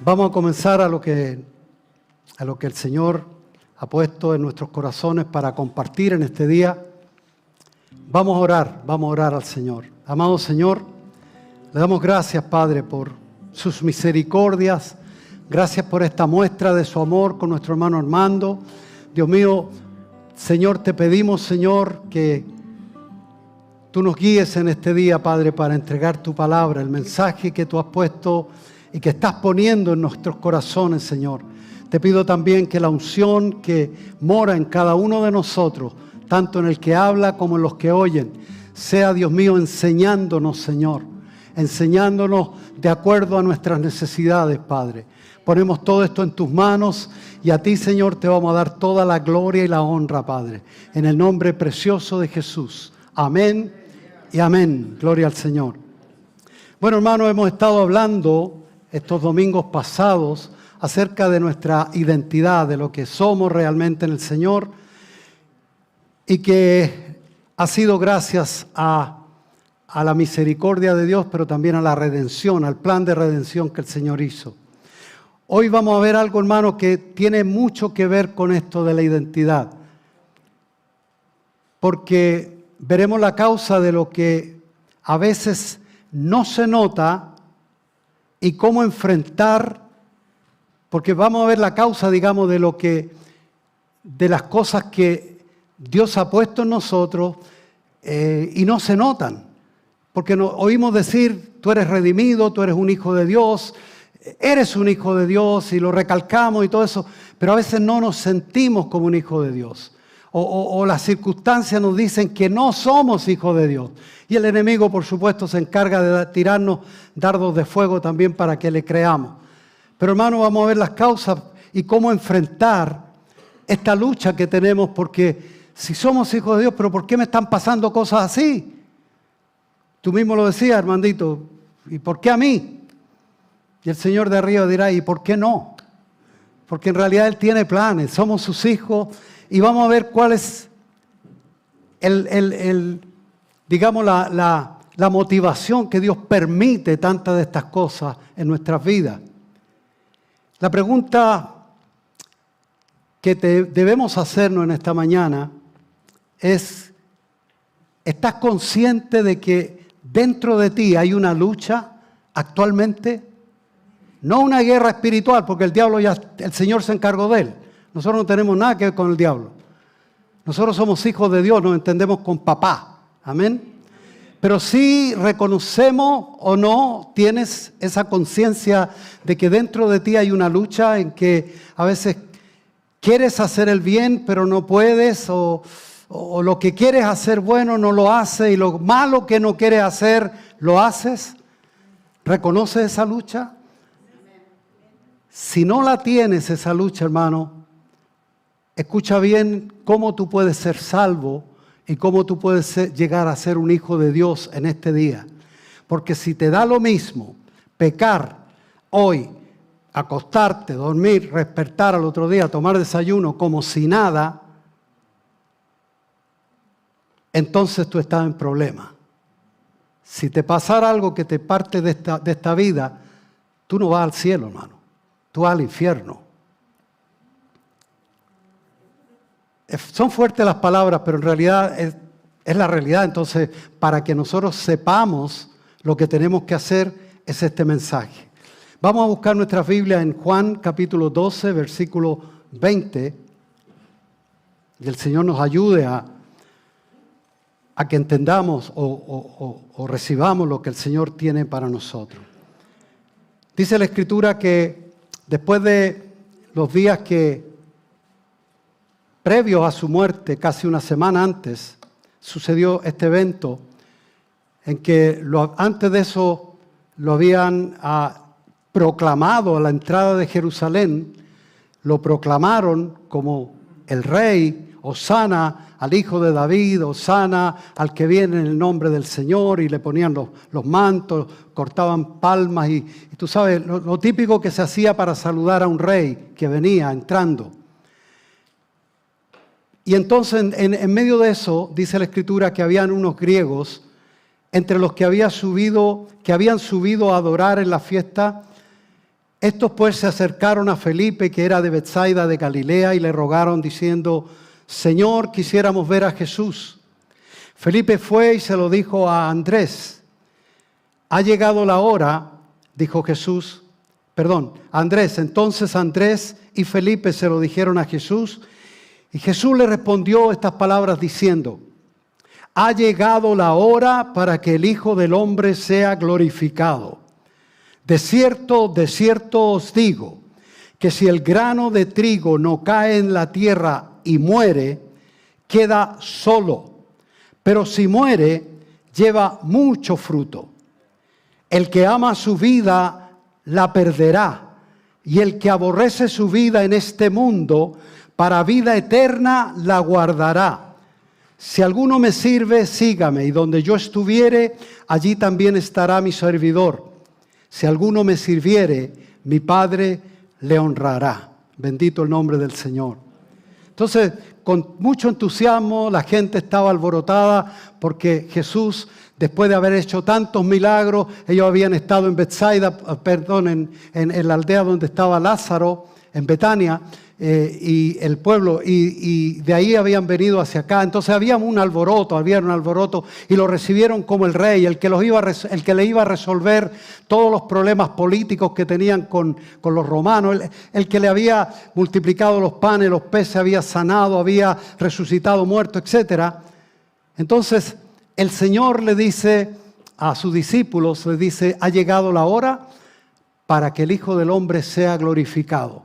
Vamos a comenzar a lo que el Señor ha puesto en nuestros corazones para compartir en este día. Vamos a orar al Señor. Amado Señor, le damos gracias, Padre, por sus misericordias. Gracias por esta muestra de su amor con nuestro hermano Armando. Dios mío, Señor, te pedimos, Señor, que tú nos guíes en este día, Padre, para entregar tu palabra, el mensaje que tú has puesto y que estás poniendo en nuestros corazones, Señor. Te pido también que la unción que mora en cada uno de nosotros, tanto en el que habla como en los que oyen, sea, Dios mío, enseñándonos, Señor, enseñándonos de acuerdo a nuestras necesidades, Padre. Ponemos todo esto en tus manos y a ti, Señor, te vamos a dar toda la gloria y la honra, Padre, en el nombre precioso de Jesús. Amén y amén. Gloria al Señor. Bueno, hermanos, hemos estado hablando estos domingos pasados acerca de nuestra identidad, de lo que somos realmente en el Señor, y que ha sido gracias a la misericordia de Dios, pero también a la redención, al plan de redención que el Señor hizo. Hoy vamos a ver algo, hermano, que tiene mucho que ver con esto de la identidad, porque veremos la causa de lo que a veces no se nota y cómo enfrentar, porque vamos a ver la causa, digamos, de las cosas que Dios ha puesto en nosotros y no se notan. Porque oímos decir, tú eres redimido, tú eres un hijo de Dios, eres un hijo de Dios, y lo recalcamos y todo eso, pero a veces no nos sentimos como un hijo de Dios. O las circunstancias nos dicen que no somos hijos de Dios. Y el enemigo, por supuesto, se encarga de tirarnos dardos de fuego también para que le creamos. Pero, hermano, vamos a ver las causas y cómo enfrentar esta lucha que tenemos, porque si somos hijos de Dios, ¿pero por qué me están pasando cosas así? Tú mismo lo decías, Armandito, ¿y por qué a mí? Y el Señor de arriba dirá, ¿y por qué no? Porque en realidad Él tiene planes, somos sus hijos. Y vamos a ver cuál es digamos, la motivación que Dios permite tantas de estas cosas en nuestras vidas. La pregunta que debemos hacernos en esta mañana es, ¿estás consciente de que dentro de ti hay una lucha actualmente? No una guerra espiritual, porque el Señor se encargó de él. Nosotros no tenemos nada que ver con el diablo. Nosotros somos hijos de Dios, nos entendemos con papá. Amén. Pero sí reconocemos o no, tienes esa conciencia de que dentro de ti hay una lucha en que a veces quieres hacer el bien, pero no puedes, o lo que quieres hacer bueno no lo haces, y lo malo que no quieres hacer lo haces. ¿Reconoces esa lucha? Si no la tienes, esa lucha, hermano, escucha bien cómo tú puedes ser salvo y cómo tú puedes llegar a ser un hijo de Dios en este día. Porque si te da lo mismo pecar hoy, acostarte, dormir, despertar al otro día, tomar desayuno como si nada, entonces tú estás en problema. Si te pasara algo que te parte de esta vida, tú no vas al cielo, hermano. Tú vas al infierno. Son fuertes las palabras, pero en realidad es la realidad. Entonces, para que nosotros sepamos lo que tenemos que hacer, es este mensaje. Vamos a buscar nuestra Biblia en Juan capítulo 12, versículo 20. Y el Señor nos ayude a que entendamos o recibamos lo que el Señor tiene para nosotros. Dice la Escritura que después de los días previos a su muerte, casi una semana antes, sucedió este evento en que antes de eso lo habían proclamado a la entrada de Jerusalén, lo proclamaron como el rey, Hosana al hijo de David, Hosana al que viene en el nombre del Señor, y le ponían los mantos, cortaban palmas y tú sabes, lo típico que se hacía para saludar a un rey que venía entrando. Y entonces en medio de eso, dice la Escritura que habían unos griegos, entre los que habían subido a adorar en la fiesta, Estos pues se acercaron a Felipe, que era de Betsaida de Galilea, y le rogaron diciendo: Señor, quisiéramos ver a Jesús. Felipe fue y se lo dijo a Andrés. Ha llegado la hora, dijo Jesús. Andrés. Entonces Andrés y Felipe se lo dijeron a Jesús. Y Jesús le respondió estas palabras diciendo: ha llegado la hora para que el Hijo del Hombre sea glorificado. De cierto os digo, que si el grano de trigo no cae en la tierra y muere, queda solo. Pero si muere, lleva mucho fruto. El que ama su vida, la perderá. Y el que aborrece su vida en este mundo, para vida eterna la guardará. Si alguno me sirve, sígame, y donde yo estuviere, allí también estará mi servidor. Si alguno me sirviere, mi Padre le honrará. Bendito el nombre del Señor. Entonces, con mucho entusiasmo, la gente estaba alborotada porque Jesús, después de haber hecho tantos milagros, ellos habían estado en Betsaida, en la aldea donde estaba Lázaro, en Betania, y el pueblo, y de ahí habían venido hacia acá. Entonces había un alboroto, y lo recibieron como el rey, el que le iba a resolver todos los problemas políticos que tenían con los romanos, el que le había multiplicado los panes, los peces, había sanado, había resucitado muertos, etc. Entonces el Señor le dice a sus discípulos, le dice: ha llegado la hora para que el Hijo del Hombre sea glorificado.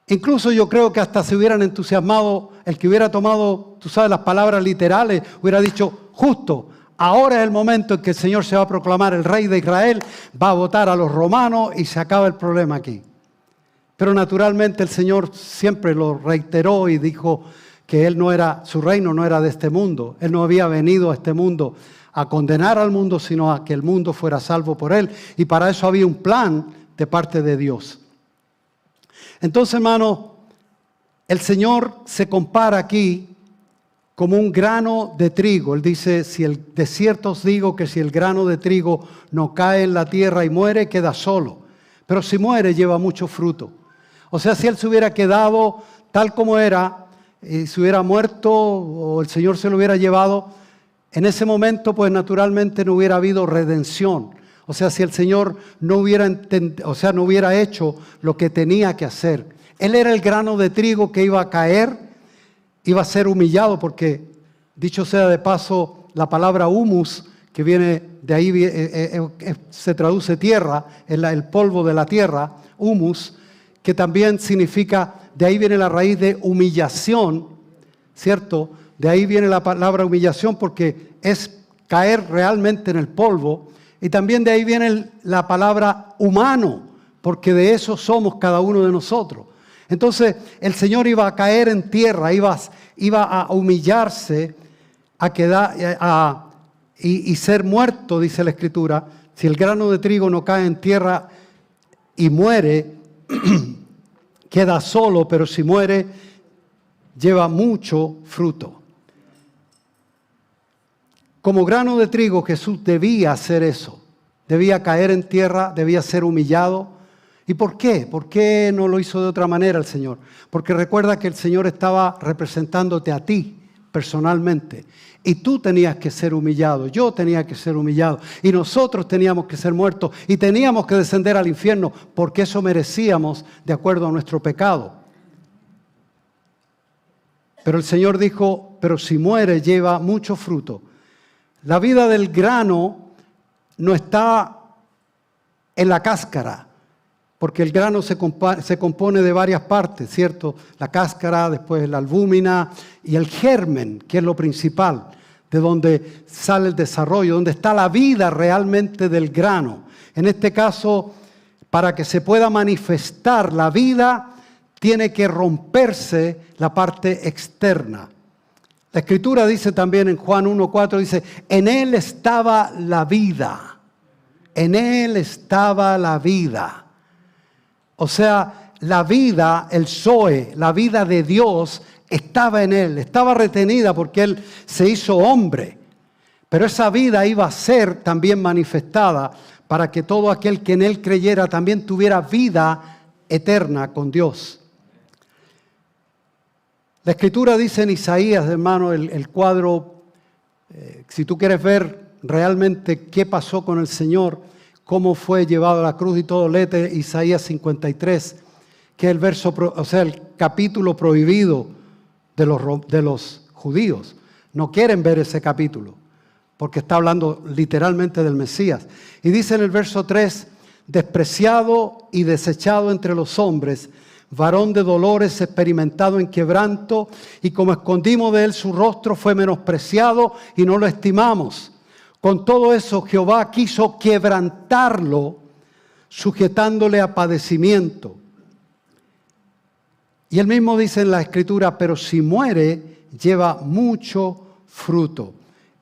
Incluso yo creo que hasta se hubieran entusiasmado, el que hubiera tomado, tú sabes, las palabras literales, hubiera dicho: justo, ahora es el momento en que el Señor se va a proclamar el Rey de Israel, va a votar a los romanos y se acaba el problema aquí. Pero naturalmente el Señor siempre lo reiteró y dijo que su reino no era de este mundo. Él no había venido a este mundo a condenar al mundo, sino a que el mundo fuera salvo por Él. Y para eso había un plan de parte de Dios. Entonces, hermano, el Señor se compara aquí como un grano de trigo. Él dice: de cierto os digo que si el grano de trigo no cae en la tierra y muere, queda solo. Pero si muere, lleva mucho fruto. O sea, si Él se hubiera quedado tal como era, y se hubiera muerto o el Señor se lo hubiera llevado, en ese momento, pues naturalmente no hubiera habido redención. O sea, si el Señor no hubiera hecho lo que tenía que hacer. Él era el grano de trigo que iba a caer, iba a ser humillado, porque, dicho sea de paso, la palabra humus, que viene de ahí, se traduce tierra, el polvo de la tierra, humus, que también significa, de ahí viene la raíz de humillación, ¿cierto? De ahí viene la palabra humillación, porque es caer realmente en el polvo. Y también de ahí viene la palabra humano, porque de eso somos cada uno de nosotros. Entonces el Señor iba a caer en tierra, iba a humillarse, y ser muerto, dice la Escritura. Si el grano de trigo no cae en tierra y muere, queda solo, pero si muere, lleva mucho fruto. Como grano de trigo, Jesús debía hacer eso. Debía caer en tierra, debía ser humillado. ¿Y por qué? ¿Por qué no lo hizo de otra manera el Señor? Porque recuerda que el Señor estaba representándote a ti personalmente. Y tú tenías que ser humillado, yo tenía que ser humillado. Y nosotros teníamos que ser muertos y teníamos que descender al infierno, porque eso merecíamos de acuerdo a nuestro pecado. Pero el Señor dijo: pero si muere, lleva mucho fruto. La vida del grano no está en la cáscara, porque el grano se compone de varias partes, ¿cierto? La cáscara, después la albúmina y el germen, que es lo principal, de donde sale el desarrollo, donde está la vida realmente del grano. En este caso, para que se pueda manifestar la vida, tiene que romperse la parte externa. La Escritura dice también en Juan 1:4, dice: en Él estaba la vida. En Él estaba la vida. O sea, la vida, el Zoe, la vida de Dios estaba en Él. Estaba retenida porque Él se hizo hombre. Pero esa vida iba a ser también manifestada para que todo aquel que en Él creyera también tuviera vida eterna con Dios. La Escritura dice en Isaías, hermano, el cuadro, si tú quieres ver realmente qué pasó con el Señor, cómo fue llevado a la cruz y todo, léete Isaías 53, que es el verso, o sea, el capítulo prohibido de los judíos. No quieren ver ese capítulo, porque está hablando literalmente del Mesías. Y dice en el verso 3, despreciado y desechado entre los hombres, varón de dolores, experimentado en quebranto, y como escondimos de él su rostro, fue menospreciado y no lo estimamos. Con todo eso, Jehová quiso quebrantarlo, sujetándole a padecimiento. Y él mismo dice en la Escritura, pero si muere, lleva mucho fruto.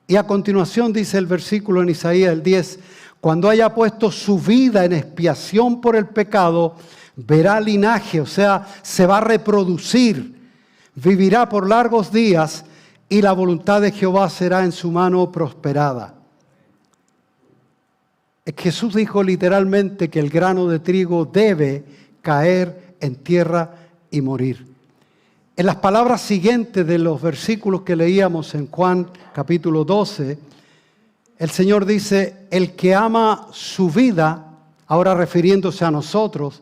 Y a continuación dice el versículo en Isaías el 10, cuando haya puesto su vida en expiación por el pecado, verá linaje, o sea, se va a reproducir, vivirá por largos días y la voluntad de Jehová será en su mano prosperada. Jesús dijo literalmente que el grano de trigo debe caer en tierra y morir. En las palabras siguientes de los versículos que leíamos en Juan capítulo 12, el Señor dice, el que ama su vida, ahora refiriéndose a nosotros,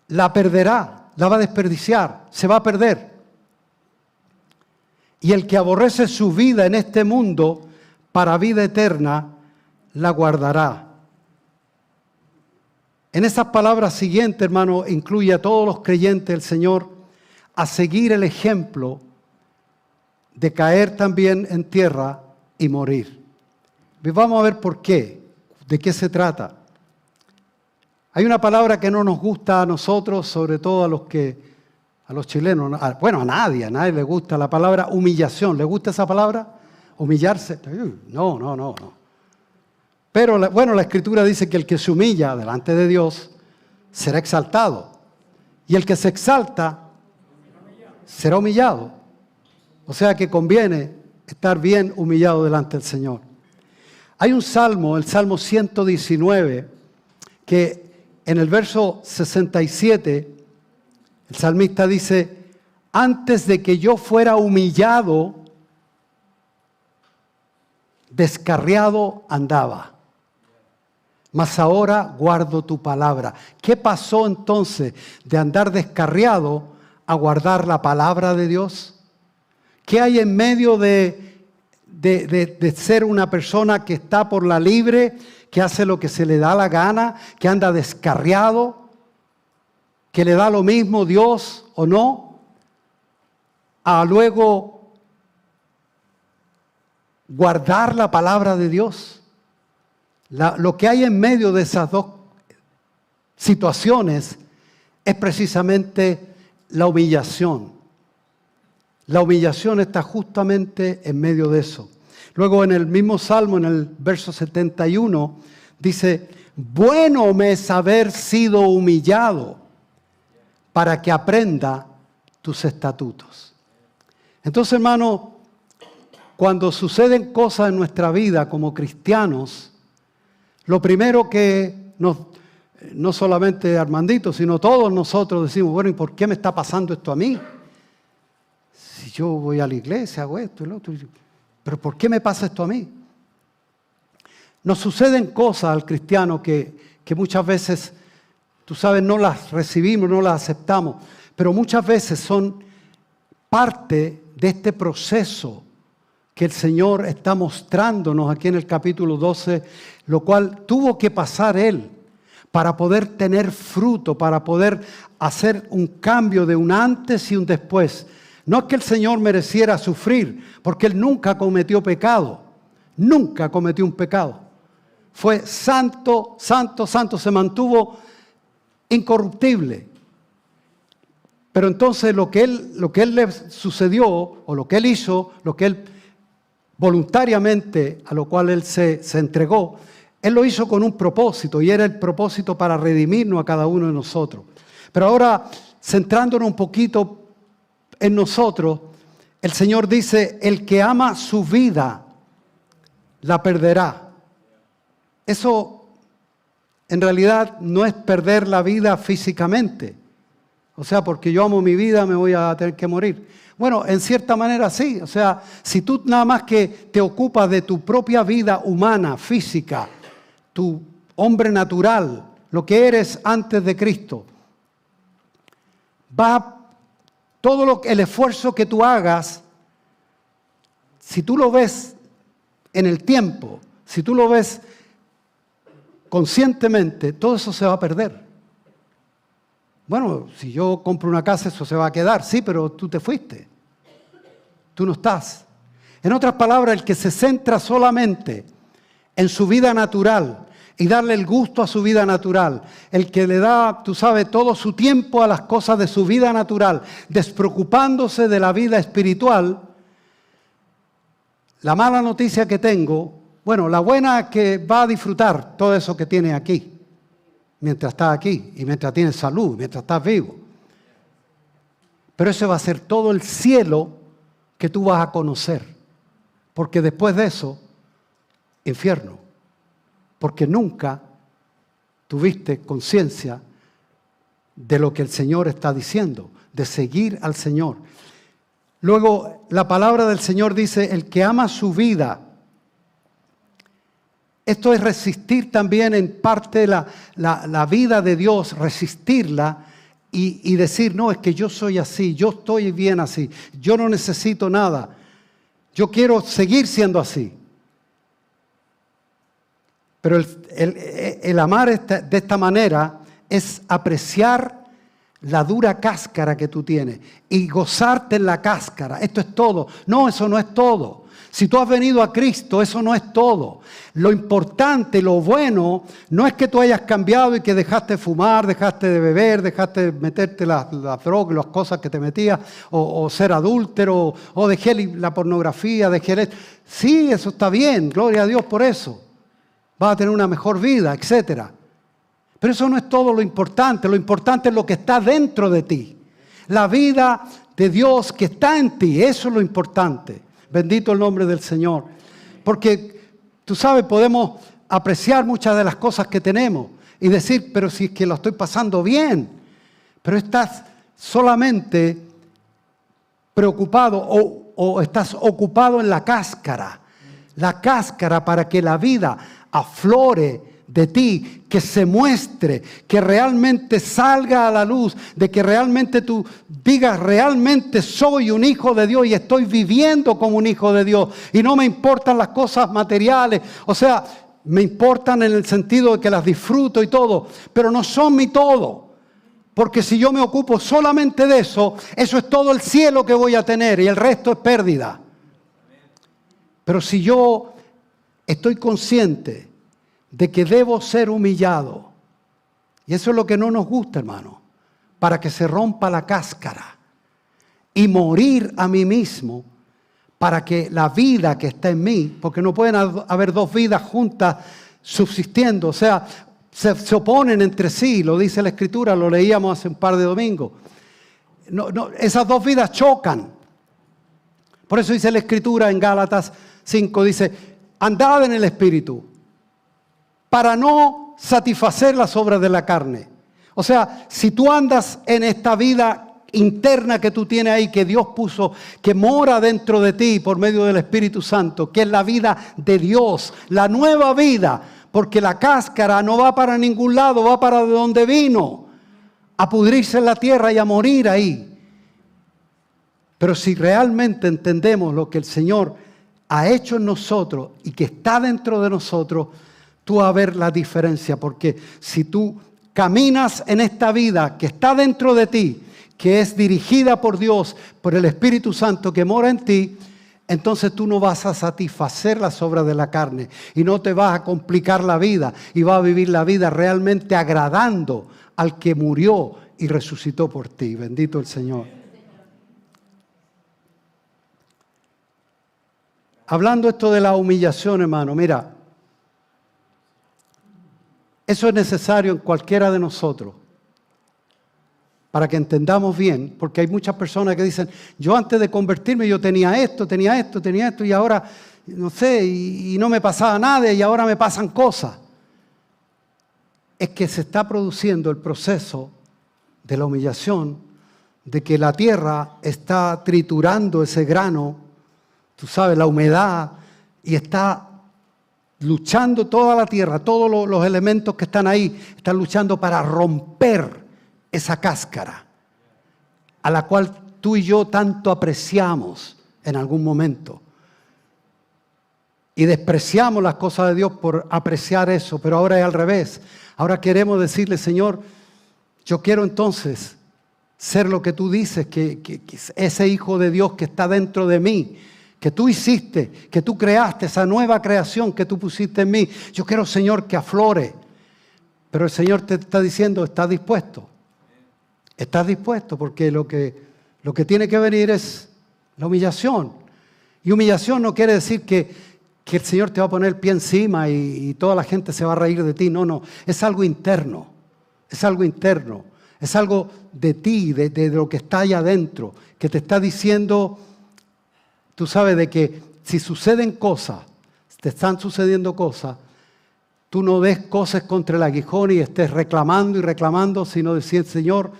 la perderá, la va a desperdiciar, se va a perder. Y el que aborrece su vida en este mundo para vida eterna, la guardará. En esas palabras siguientes, hermano, incluye a todos los creyentes del Señor a seguir el ejemplo de caer también en tierra y morir. Y vamos a ver por qué, de qué se trata. Hay una palabra que no nos gusta a nosotros, sobre todo a los chilenos, bueno, a nadie le gusta la palabra humillación. ¿Le gusta esa palabra? Humillarse. No. Pero la Escritura dice que el que se humilla delante de Dios será exaltado. Y el que se exalta será humillado. O sea que conviene estar bien humillado delante del Señor. Hay un salmo, el Salmo 119, que en el verso 67, el salmista dice, antes de que yo fuera humillado, descarriado andaba. Mas ahora guardo tu palabra. ¿Qué pasó entonces de andar descarriado a guardar la palabra de Dios? ¿Qué hay en medio de ser una persona que está por la libre, que hace lo que se le da la gana, que anda descarriado, que le da lo mismo Dios o no, a luego guardar la palabra de Dios? Lo que hay en medio de esas dos situaciones es precisamente la humillación. La humillación está justamente en medio de eso. Luego en el mismo Salmo, en el verso 71, dice, bueno me es haber sido humillado para que aprenda tus estatutos. Entonces, hermano, cuando suceden cosas en nuestra vida como cristianos, lo primero que no solamente Armandito, sino todos nosotros decimos, bueno, ¿y por qué me está pasando esto a mí? Si yo voy a la iglesia, hago esto y lo otro, pero ¿por qué me pasa esto a mí? Nos suceden cosas al cristiano que muchas veces, tú sabes, no las recibimos, no las aceptamos, pero muchas veces son parte de este proceso que el Señor está mostrándonos aquí en el capítulo 12, lo cual tuvo que pasar Él para poder tener fruto, para poder hacer un cambio de un antes y un después. No es que el Señor mereciera sufrir, porque Él nunca cometió pecado, nunca cometió un pecado. Fue santo, santo, santo, se mantuvo incorruptible. Pero entonces lo que él le sucedió, o lo que Él hizo, lo que Él voluntariamente, a lo cual Él se entregó, Él lo hizo con un propósito, y era el propósito para redimirnos a cada uno de nosotros. Pero ahora, centrándonos un poquito en nosotros, el Señor dice, el que ama su vida, la perderá. eso en realidad no es perder la vida físicamente. O sea, porque yo amo mi vida, me voy a tener que morir. Bueno, en cierta manera sí. O sea, si tú nada más que te ocupas de tu propia vida humana, física, tu hombre natural, lo que eres antes de Cristo, todo el esfuerzo que tú hagas, si tú lo ves en el tiempo, si tú lo ves conscientemente, todo eso se va a perder. Bueno, si yo compro una casa, eso se va a quedar. Sí, pero tú te fuiste. Tú no estás. En otras palabras, el que se centra solamente en su vida natural y darle el gusto a su vida natural, el que le da, tú sabes, todo su tiempo a las cosas de su vida natural, despreocupándose de la vida espiritual, la mala noticia que tengo, bueno, la buena es que va a disfrutar todo eso que tiene aquí, mientras estás aquí y mientras tienes salud, mientras estás vivo. Pero ese va a ser todo el cielo que tú vas a conocer, porque después de eso, infierno, porque nunca tuviste conciencia de lo que el Señor está diciendo, de seguir al Señor. Luego, la palabra del Señor dice, el que ama su vida. Esto es resistir también en parte la vida de Dios, resistirla y decir, no, es que yo soy así, yo estoy bien así, yo no necesito nada, yo quiero seguir siendo así. Pero el amar de esta manera es apreciar la dura cáscara que tú tienes y gozarte en la cáscara. Esto es todo. No, eso no es todo. Si tú has venido a Cristo, eso no es todo. Lo importante, lo bueno, no es que tú hayas cambiado y que dejaste de fumar, dejaste de beber, dejaste de meterte las drogas, las cosas que te metías, o ser adúltero, o dejé la pornografía, dejé... Sí, eso está bien, gloria a Dios por eso. Vas a tener una mejor vida, etc. Pero eso no es todo lo importante es lo que está dentro de ti. La vida de Dios que está en ti, eso es lo importante. Bendito el nombre del Señor. Porque, tú sabes, podemos apreciar muchas de las cosas que tenemos y decir, pero si es que lo estoy pasando bien. Pero estás solamente preocupado o estás ocupado en la cáscara. La cáscara para que la vida aflore de ti, que se muestre, que realmente salga a la luz, de que realmente tú digas, realmente soy un hijo de Dios y estoy viviendo como un hijo de Dios y no me importan las cosas materiales, o sea, me importan en el sentido de que las disfruto y todo, pero no son mi todo, porque si yo me ocupo solamente de eso, eso es todo el cielo que voy a tener y el resto es pérdida. Pero si yo estoy consciente de que debo ser humillado, y eso es lo que no nos gusta, hermano, para que se rompa la cáscara y morir a mí mismo, para que la vida que está en mí, porque no pueden haber dos vidas juntas subsistiendo, o sea, se oponen entre sí, lo dice la Escritura, lo leíamos hace un par de domingos. No, esas dos vidas chocan. Por eso dice la Escritura en Gálatas 5, dice, andad en el Espíritu, para no satisfacer las obras de la carne. O sea, si tú andas en esta vida interna que tú tienes ahí, que Dios puso, que mora dentro de ti por medio del Espíritu Santo, que es la vida de Dios, la nueva vida, porque la cáscara no va para ningún lado, va para de donde vino, a pudrirse en la tierra y a morir ahí. Pero si realmente entendemos lo que el Señor ha hecho en nosotros y que está dentro de nosotros, tú vas a ver la diferencia, porque si tú caminas en esta vida que está dentro de ti, que es dirigida por Dios, por el Espíritu Santo que mora en ti, entonces tú no vas a satisfacer las obras de la carne y no te vas a complicar la vida y vas a vivir la vida realmente agradando al que murió y resucitó por ti. Bendito el Señor. Hablando esto de la humillación, hermano, mira, eso es necesario en cualquiera de nosotros para que entendamos bien, porque hay muchas personas que dicen, yo antes de convertirme yo tenía esto y ahora, no sé, y no me pasaba nada y ahora me pasan cosas. es que se está produciendo el proceso de la humillación, de que la tierra está triturando ese grano, tú sabes, la humedad, y está luchando toda la tierra, todos los elementos que están ahí, están luchando para romper esa cáscara, a la cual tú y yo tanto apreciamos en algún momento. Y despreciamos las cosas de Dios por apreciar eso, pero ahora es al revés. Ahora queremos decirle, Señor, yo quiero entonces ser lo que tú dices, que ese hijo de Dios que está dentro de mí, que tú hiciste, que tú creaste, esa nueva creación que tú pusiste en mí. Yo quiero, Señor, que aflore. Pero el Señor te está diciendo, ¿estás dispuesto? ¿Estás dispuesto? Porque lo que tiene que venir es la humillación. Y humillación no quiere decir que el Señor te va a poner el pie encima y toda la gente se va a reír de ti. No, no. Es algo interno. Es algo interno. Es algo de ti, de lo que está allá adentro, que te está diciendo, tú sabes, de que si suceden cosas, te están sucediendo cosas, tú no des cosas contra el aguijón y estés reclamando y reclamando, sino decir, Señor,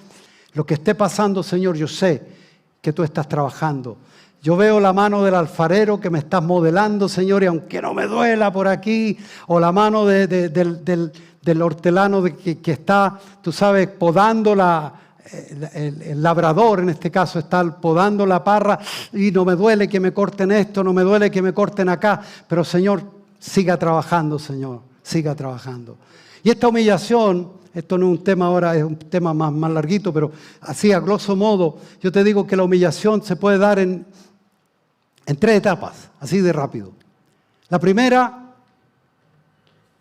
lo que esté pasando, Señor, yo sé que tú estás trabajando. Yo veo la mano del alfarero que me estás modelando, Señor, y aunque no me duela por aquí, o la mano del hortelano que está, tú sabes, podando el labrador, en este caso, está podando la parra, y no me duele que me corten esto, no me duele que me corten acá, pero Señor, siga trabajando, Señor, siga trabajando. Y esta humillación, esto no es un tema ahora, es un tema más larguito, pero así a grosso modo, yo te digo que la humillación se puede dar en 3 etapas, así de rápido. La primera,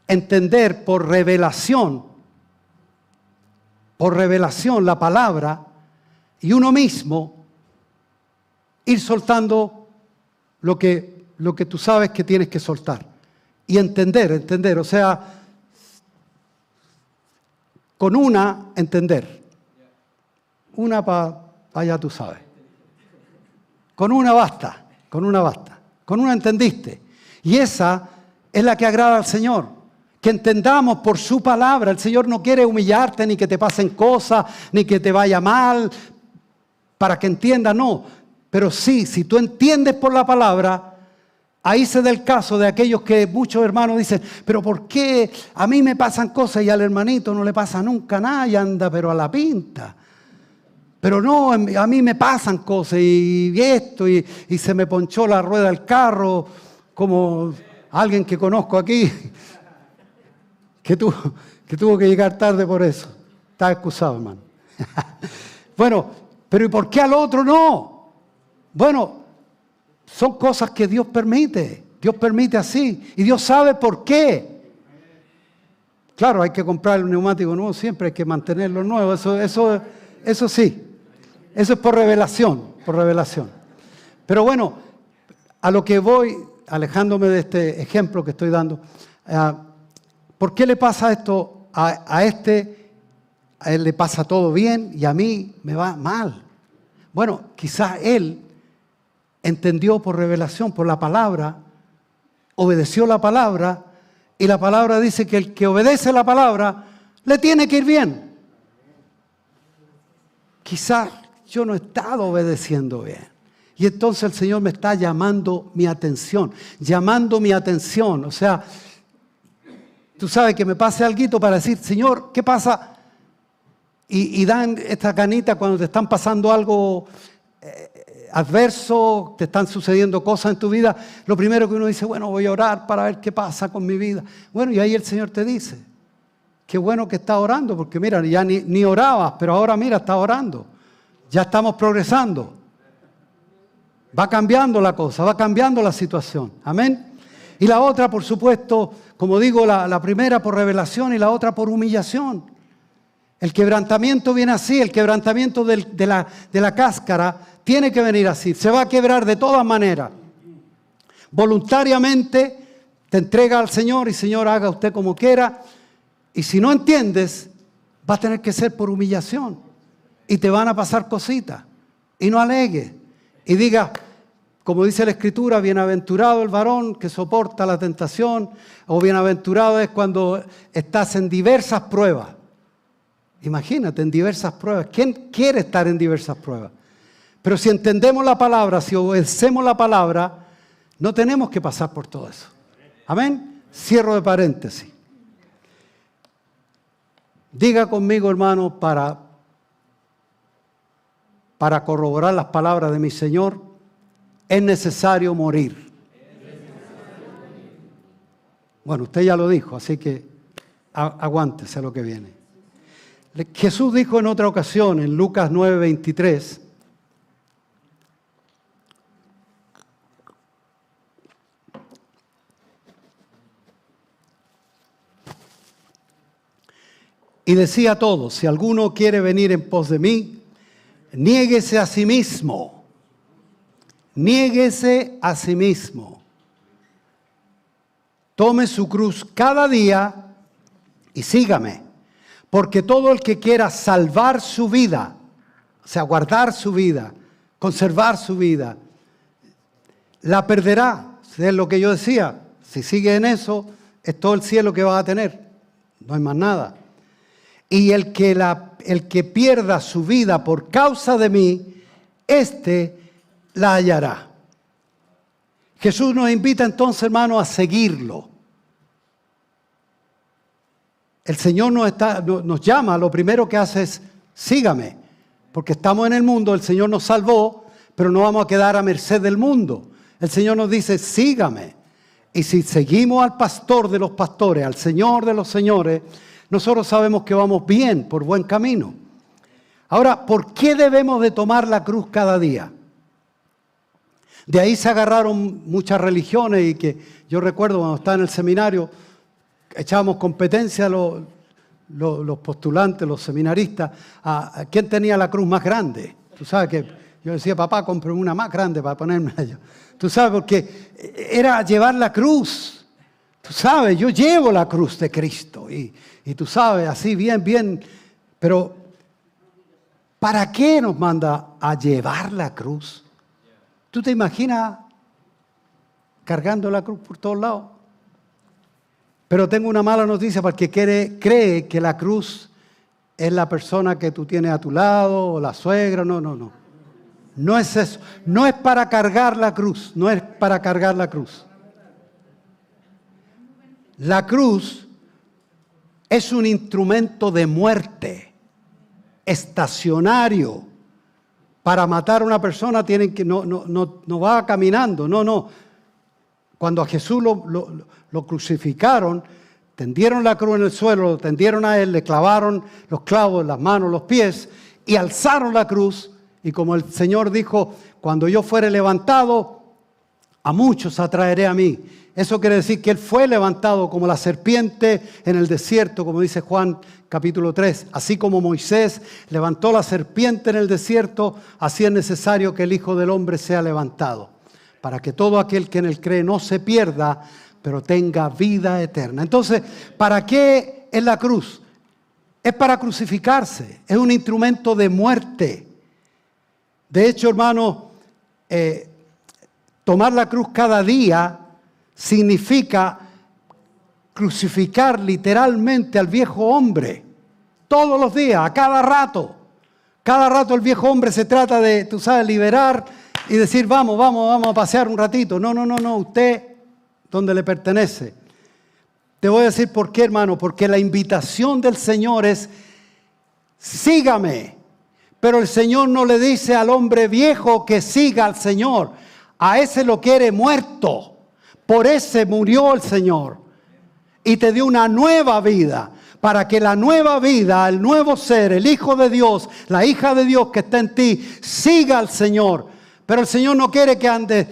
entender por revelación la palabra y uno mismo ir soltando lo que tú sabes que tienes que soltar. Y entender, o sea, con entender. Una para allá tú sabes. Con una basta. Con una entendiste. Y esa es la que agrada al Señor. Que entendamos por su palabra. El Señor no quiere humillarte, ni que te pasen cosas, ni que te vaya mal, para que entiendas, no. Pero sí, si tú entiendes por la palabra, ahí se da el caso de aquellos que muchos hermanos dicen, pero ¿por qué a mí me pasan cosas y al hermanito no le pasa nunca nada y anda pero a la pinta? Pero no, a mí me pasan cosas y esto, y se me ponchó la rueda del carro, como alguien que conozco aquí, que tuvo que llegar tarde por eso. Está excusado, hermano. Bueno, pero ¿y por qué al otro no? Bueno, son cosas que Dios permite. Dios permite así. Y Dios sabe por qué. Claro, hay que comprar el neumático nuevo siempre, hay que mantenerlo nuevo. Eso sí. Eso es por revelación. Pero bueno, a lo que voy, alejándome de este ejemplo que estoy dando, ¿por qué le pasa esto a este? A él le pasa todo bien y a mí me va mal. Bueno, quizás él entendió por revelación, por la palabra, obedeció la palabra, y la palabra dice que el que obedece la palabra le tiene que ir bien. Quizás yo no he estado obedeciendo bien. Y entonces el Señor me está llamando mi atención. O sea, tú sabes que me pase algo para decir, Señor, ¿qué pasa? Y dan esta canita cuando te están pasando algo adverso, te están sucediendo cosas en tu vida. Lo primero que uno dice, bueno, voy a orar para ver qué pasa con mi vida. Bueno, y ahí el Señor te dice, qué bueno que estás orando, porque mira, ya ni orabas, pero ahora mira, estás orando. Ya estamos progresando. Va cambiando la cosa, va cambiando la situación. Amén. Y la otra, por supuesto, como digo, la primera por revelación y la otra por humillación. El quebrantamiento viene así, el quebrantamiento de la cáscara tiene que venir así. Se va a quebrar de todas maneras. Voluntariamente te entrega al Señor y Señor, haga usted como quiera. Y si no entiendes, va a tener que ser por humillación. Y te van a pasar cositas. Y no alegues. Y diga, como dice la Escritura, bienaventurado el varón que soporta la tentación, o bienaventurado es cuando estás en diversas pruebas. Imagínate, en diversas pruebas. ¿Quién quiere estar en diversas pruebas? Pero si entendemos la palabra, si obedecemos la palabra, no tenemos que pasar por todo eso. Amén. Cierro de paréntesis. Diga conmigo, hermano, para corroborar las palabras de mi Señor, es necesario morir. Bueno, usted ya lo dijo, así que aguántese a lo que viene. Jesús dijo en otra ocasión, en Lucas 9:23, y decía a todos, si alguno quiere venir en pos de mí, niéguese a sí mismo. Niéguese a sí mismo. Tome su cruz cada día y sígame. Porque todo el que quiera salvar su vida, o sea, guardar su vida, conservar su vida, la perderá. Es lo que yo decía. Si sigue en eso, es todo el cielo que vas a tener. No hay más nada. Y el que pierda su vida por causa de mí, la hallará. Jesús nos invita entonces, hermano, a seguirlo. El Señor nos llama, lo primero que hace es, sígame, porque estamos en el mundo, el Señor nos salvó, pero no vamos a quedar a merced del mundo. El Señor nos dice, sígame. Y si seguimos al pastor de los pastores, al Señor de los señores, nosotros sabemos que vamos bien, por buen camino. Ahora, ¿por qué debemos de tomar la cruz cada día? De ahí se agarraron muchas religiones y que yo recuerdo cuando estaba en el seminario, echábamos competencia a los postulantes, los seminaristas, a quién tenía la cruz más grande. Tú sabes que yo decía, papá, cómprame una más grande para ponerme a ello. Tú sabes, porque era llevar la cruz. Tú sabes, yo llevo la cruz de Cristo y tú sabes, así bien, pero ¿para qué nos manda a llevar la cruz? ¿Tú te imaginas cargando la cruz por todos lados? Pero tengo una mala noticia para el que cree que la cruz es la persona que tú tienes a tu lado o la suegra. No. No es eso. No es para cargar la cruz. No es para cargar la cruz. La cruz es un instrumento de muerte estacionario. Para matar a una persona tienen que no va caminando. No. Cuando a Jesús lo crucificaron, tendieron la cruz en el suelo, lo tendieron a él, le clavaron los clavos en las manos, los pies y alzaron la cruz. Y como el Señor dijo, cuando yo fuere levantado, a muchos atraeré a mí. Eso quiere decir que Él fue levantado como la serpiente en el desierto, como dice Juan capítulo 3. Así como Moisés levantó la serpiente en el desierto, así es necesario que el Hijo del Hombre sea levantado, para que todo aquel que en Él cree no se pierda, pero tenga vida eterna. Entonces, ¿para qué es la cruz? Es para crucificarse, es un instrumento de muerte. De hecho, hermano, tomar la cruz cada día significa crucificar literalmente al viejo hombre. Todos los días, a cada rato. Cada rato el viejo hombre se trata de, tú sabes, liberar y decir, vamos a pasear un ratito. No, usted, donde le pertenece. Te voy a decir por qué, hermano, porque la invitación del Señor es, sígame. Pero el Señor no le dice al hombre viejo que siga al Señor. A ese lo quiere muerto. Por ese murió el Señor. Y te dio una nueva vida. Para que la nueva vida, el nuevo ser, el Hijo de Dios, la hija de Dios que está en ti, siga al Señor. Pero el Señor no quiere que andes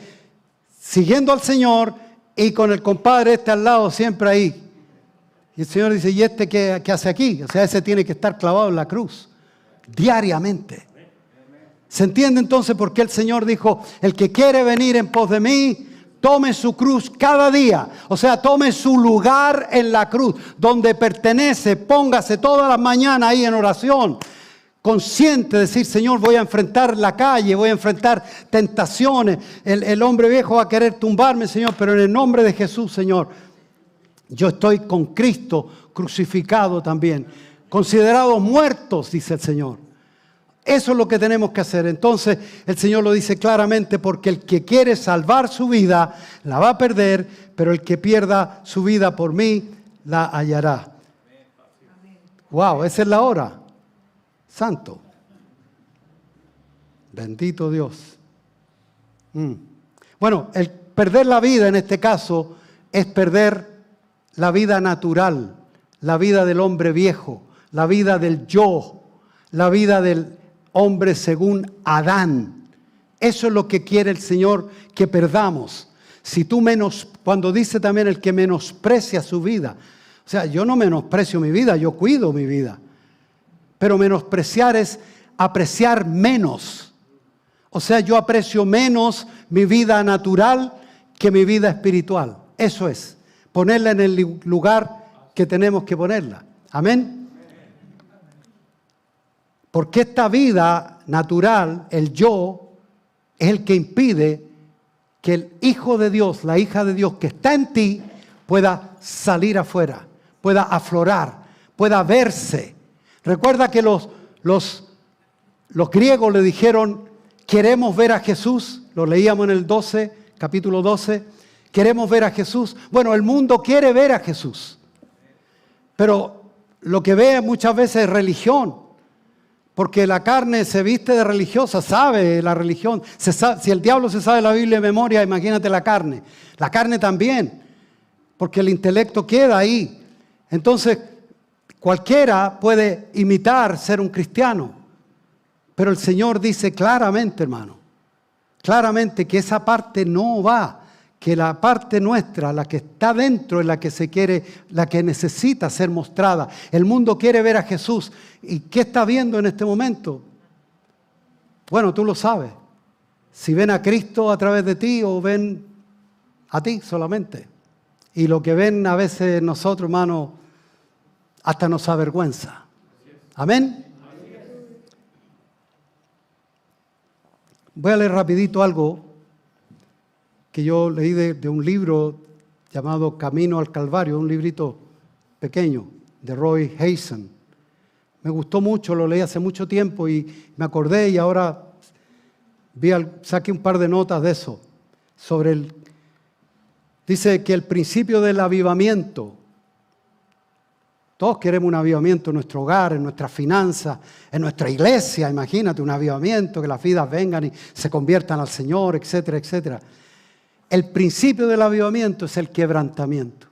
siguiendo al Señor y con el compadre al lado siempre ahí. Y el Señor dice, ¿y este qué hace aquí? O sea, ese tiene que estar clavado en la cruz. Diariamente. ¿Se entiende entonces por qué el Señor dijo, el que quiere venir en pos de mí, tome su cruz cada día? O sea, tome su lugar en la cruz, donde pertenece, póngase todas las mañanas ahí en oración, consciente de decir, Señor, voy a enfrentar la calle, voy a enfrentar tentaciones. El hombre viejo va a querer tumbarme, Señor, pero en el nombre de Jesús, Señor, yo estoy con Cristo crucificado también. Considerados muertos, dice el Señor. Eso es lo que tenemos que hacer. Entonces, el Señor lo dice claramente, porque el que quiere salvar su vida, la va a perder, pero el que pierda su vida por mí, la hallará. Wow, esa es la hora. Santo. Bendito Dios. Bueno, el perder la vida en este caso es perder la vida natural, la vida del hombre viejo, la vida del yo, la vida del hombre según Adán. Eso es lo que quiere el Señor que perdamos. Si tú cuando dice también el que menosprecia su vida, o sea, yo no menosprecio mi vida, yo cuido mi vida. Pero menospreciar es apreciar menos. O sea, yo aprecio menos mi vida natural que mi vida espiritual. Eso es, ponerla en el lugar que tenemos que ponerla. Amén. Porque esta vida natural, el yo, es el que impide que el Hijo de Dios, la hija de Dios que está en ti, pueda salir afuera, pueda aflorar, pueda verse. Recuerda que los griegos le dijeron, queremos ver a Jesús, lo leíamos en el 12, capítulo 12, queremos ver a Jesús. Bueno, el mundo quiere ver a Jesús, pero lo que ve muchas veces es religión. Porque la carne se viste de religiosa, sabe la religión. Si el diablo se sabe la Biblia de memoria, imagínate la carne. La carne también, porque el intelecto queda ahí. Entonces, cualquiera puede imitar ser un cristiano. Pero el Señor dice claramente, hermano, claramente que esa parte no va. Que la parte nuestra, la que está dentro, es la que se quiere, la que necesita ser mostrada. El mundo quiere ver a Jesús. ¿Y qué está viendo en este momento? Bueno, tú lo sabes. Si ven a Cristo a través de ti o ven a ti solamente. Y lo que ven a veces nosotros, hermano, hasta nos avergüenza. Amén. Voy a leer rapidito algo que yo leí de un libro llamado Camino al Calvario, un librito pequeño de Roy Hazen. Me gustó mucho, lo leí hace mucho tiempo y me acordé y ahora saqué un par de notas de eso. Dice que el principio del avivamiento, todos queremos un avivamiento en nuestro hogar, en nuestras finanzas, en nuestra iglesia, imagínate un avivamiento, que las vidas vengan y se conviertan al Señor, etcétera, etcétera. El principio del avivamiento es el quebrantamiento.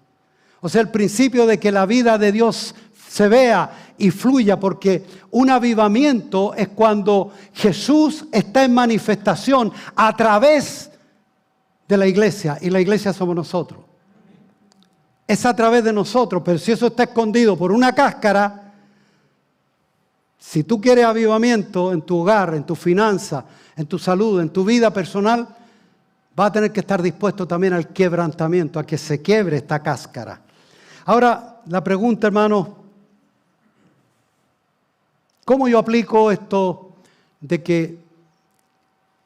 O sea, el principio de que la vida de Dios se vea y fluya, porque un avivamiento es cuando Jesús está en manifestación a través de la iglesia, y la iglesia somos nosotros. Es a través de nosotros, pero si eso está escondido por una cáscara, si tú quieres avivamiento en tu hogar, en tu finanza, en tu salud, en tu vida personal, va a tener que estar dispuesto también al quebrantamiento, a que se quiebre esta cáscara. Ahora, la pregunta, hermano, ¿cómo yo aplico esto de que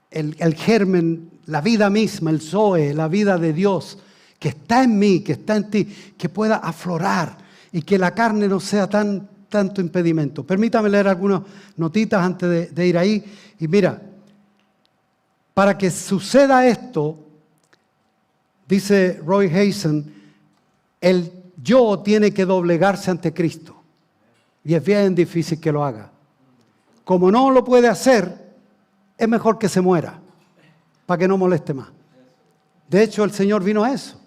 el germen, la vida misma, el Zoe, la vida de Dios, que está en mí, que está en ti, que pueda aflorar y que la carne no sea tanto impedimento? Permítame leer algunas notitas antes de ir ahí. Y mira, para que suceda esto, dice Roy Hazen, el yo tiene que doblegarse ante Cristo. Y es bien difícil que lo haga. Como no lo puede hacer, es mejor que se muera, para que no moleste más. De hecho, el Señor vino a eso.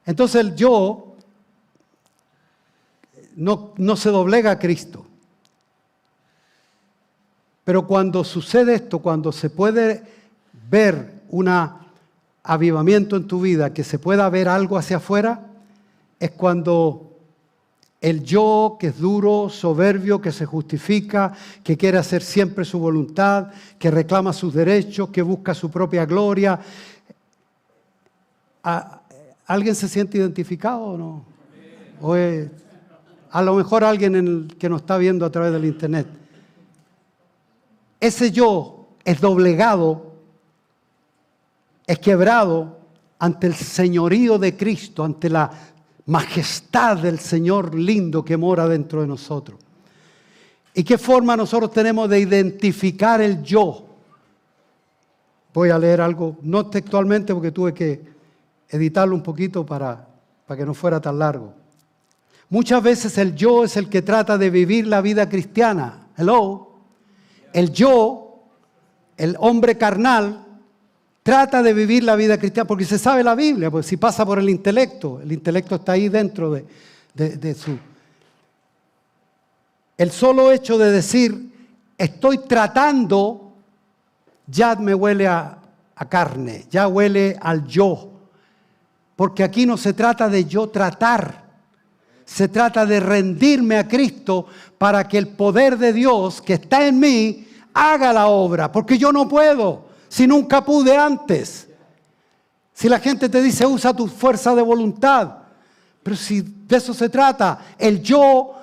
Entonces el yo no se doblega a Cristo. Pero cuando sucede esto, cuando se puede ver un avivamiento en tu vida, que se pueda ver algo hacia afuera, es cuando el yo, que es duro, soberbio, que se justifica, que quiere hacer siempre su voluntad, que reclama sus derechos, que busca su propia gloria. ¿Alguien se siente identificado o no? O a lo mejor alguien que nos está viendo a través del internet. ese yo es doblegado, es quebrado ante el señorío de Cristo, ante la majestad del Señor lindo que mora dentro de nosotros. ¿Y qué forma nosotros tenemos de identificar el yo? Voy a leer algo, no textualmente porque tuve que editarlo un poquito para que no fuera tan largo. Muchas veces el yo es el que trata de vivir la vida cristiana. Hello. El yo, el hombre carnal, trata de vivir la vida cristiana porque se sabe la Biblia, pues si pasa por el intelecto está ahí dentro de su... El solo hecho de decir, estoy tratando, ya me huele a carne, ya huele al yo. Porque aquí no se trata de yo tratar, se trata de rendirme a Cristo para que el poder de Dios que está en mí haga la obra, porque yo no puedo, si nunca pude antes. Si la gente te dice, usa tu fuerza de voluntad, pero si de eso se trata, el yo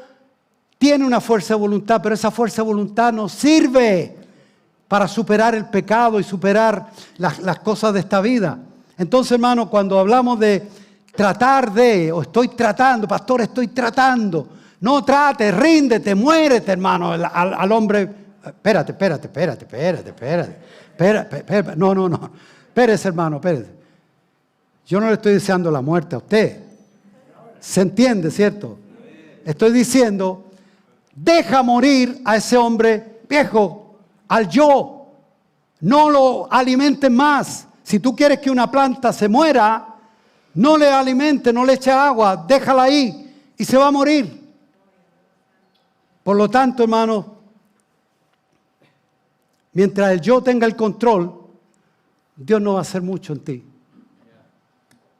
tiene una fuerza de voluntad, pero esa fuerza de voluntad no sirve para superar el pecado y superar las cosas de esta vida. Entonces, hermano, cuando hablamos de tratar de, o estoy tratando, pastor, estoy tratando, no trates, ríndete, muérete, hermano, al hombre. Espérate. No. Espérese, hermano, espérese. Yo no le estoy deseando la muerte a usted. ¿Se entiende, cierto? Estoy diciendo, deja morir a ese hombre viejo, al yo. No lo alimentes más. Si tú quieres que una planta se muera, no le alimente, no le eche agua, déjala ahí y se va a morir. Por lo tanto, hermano, mientras el yo tenga el control, Dios no va a hacer mucho en ti.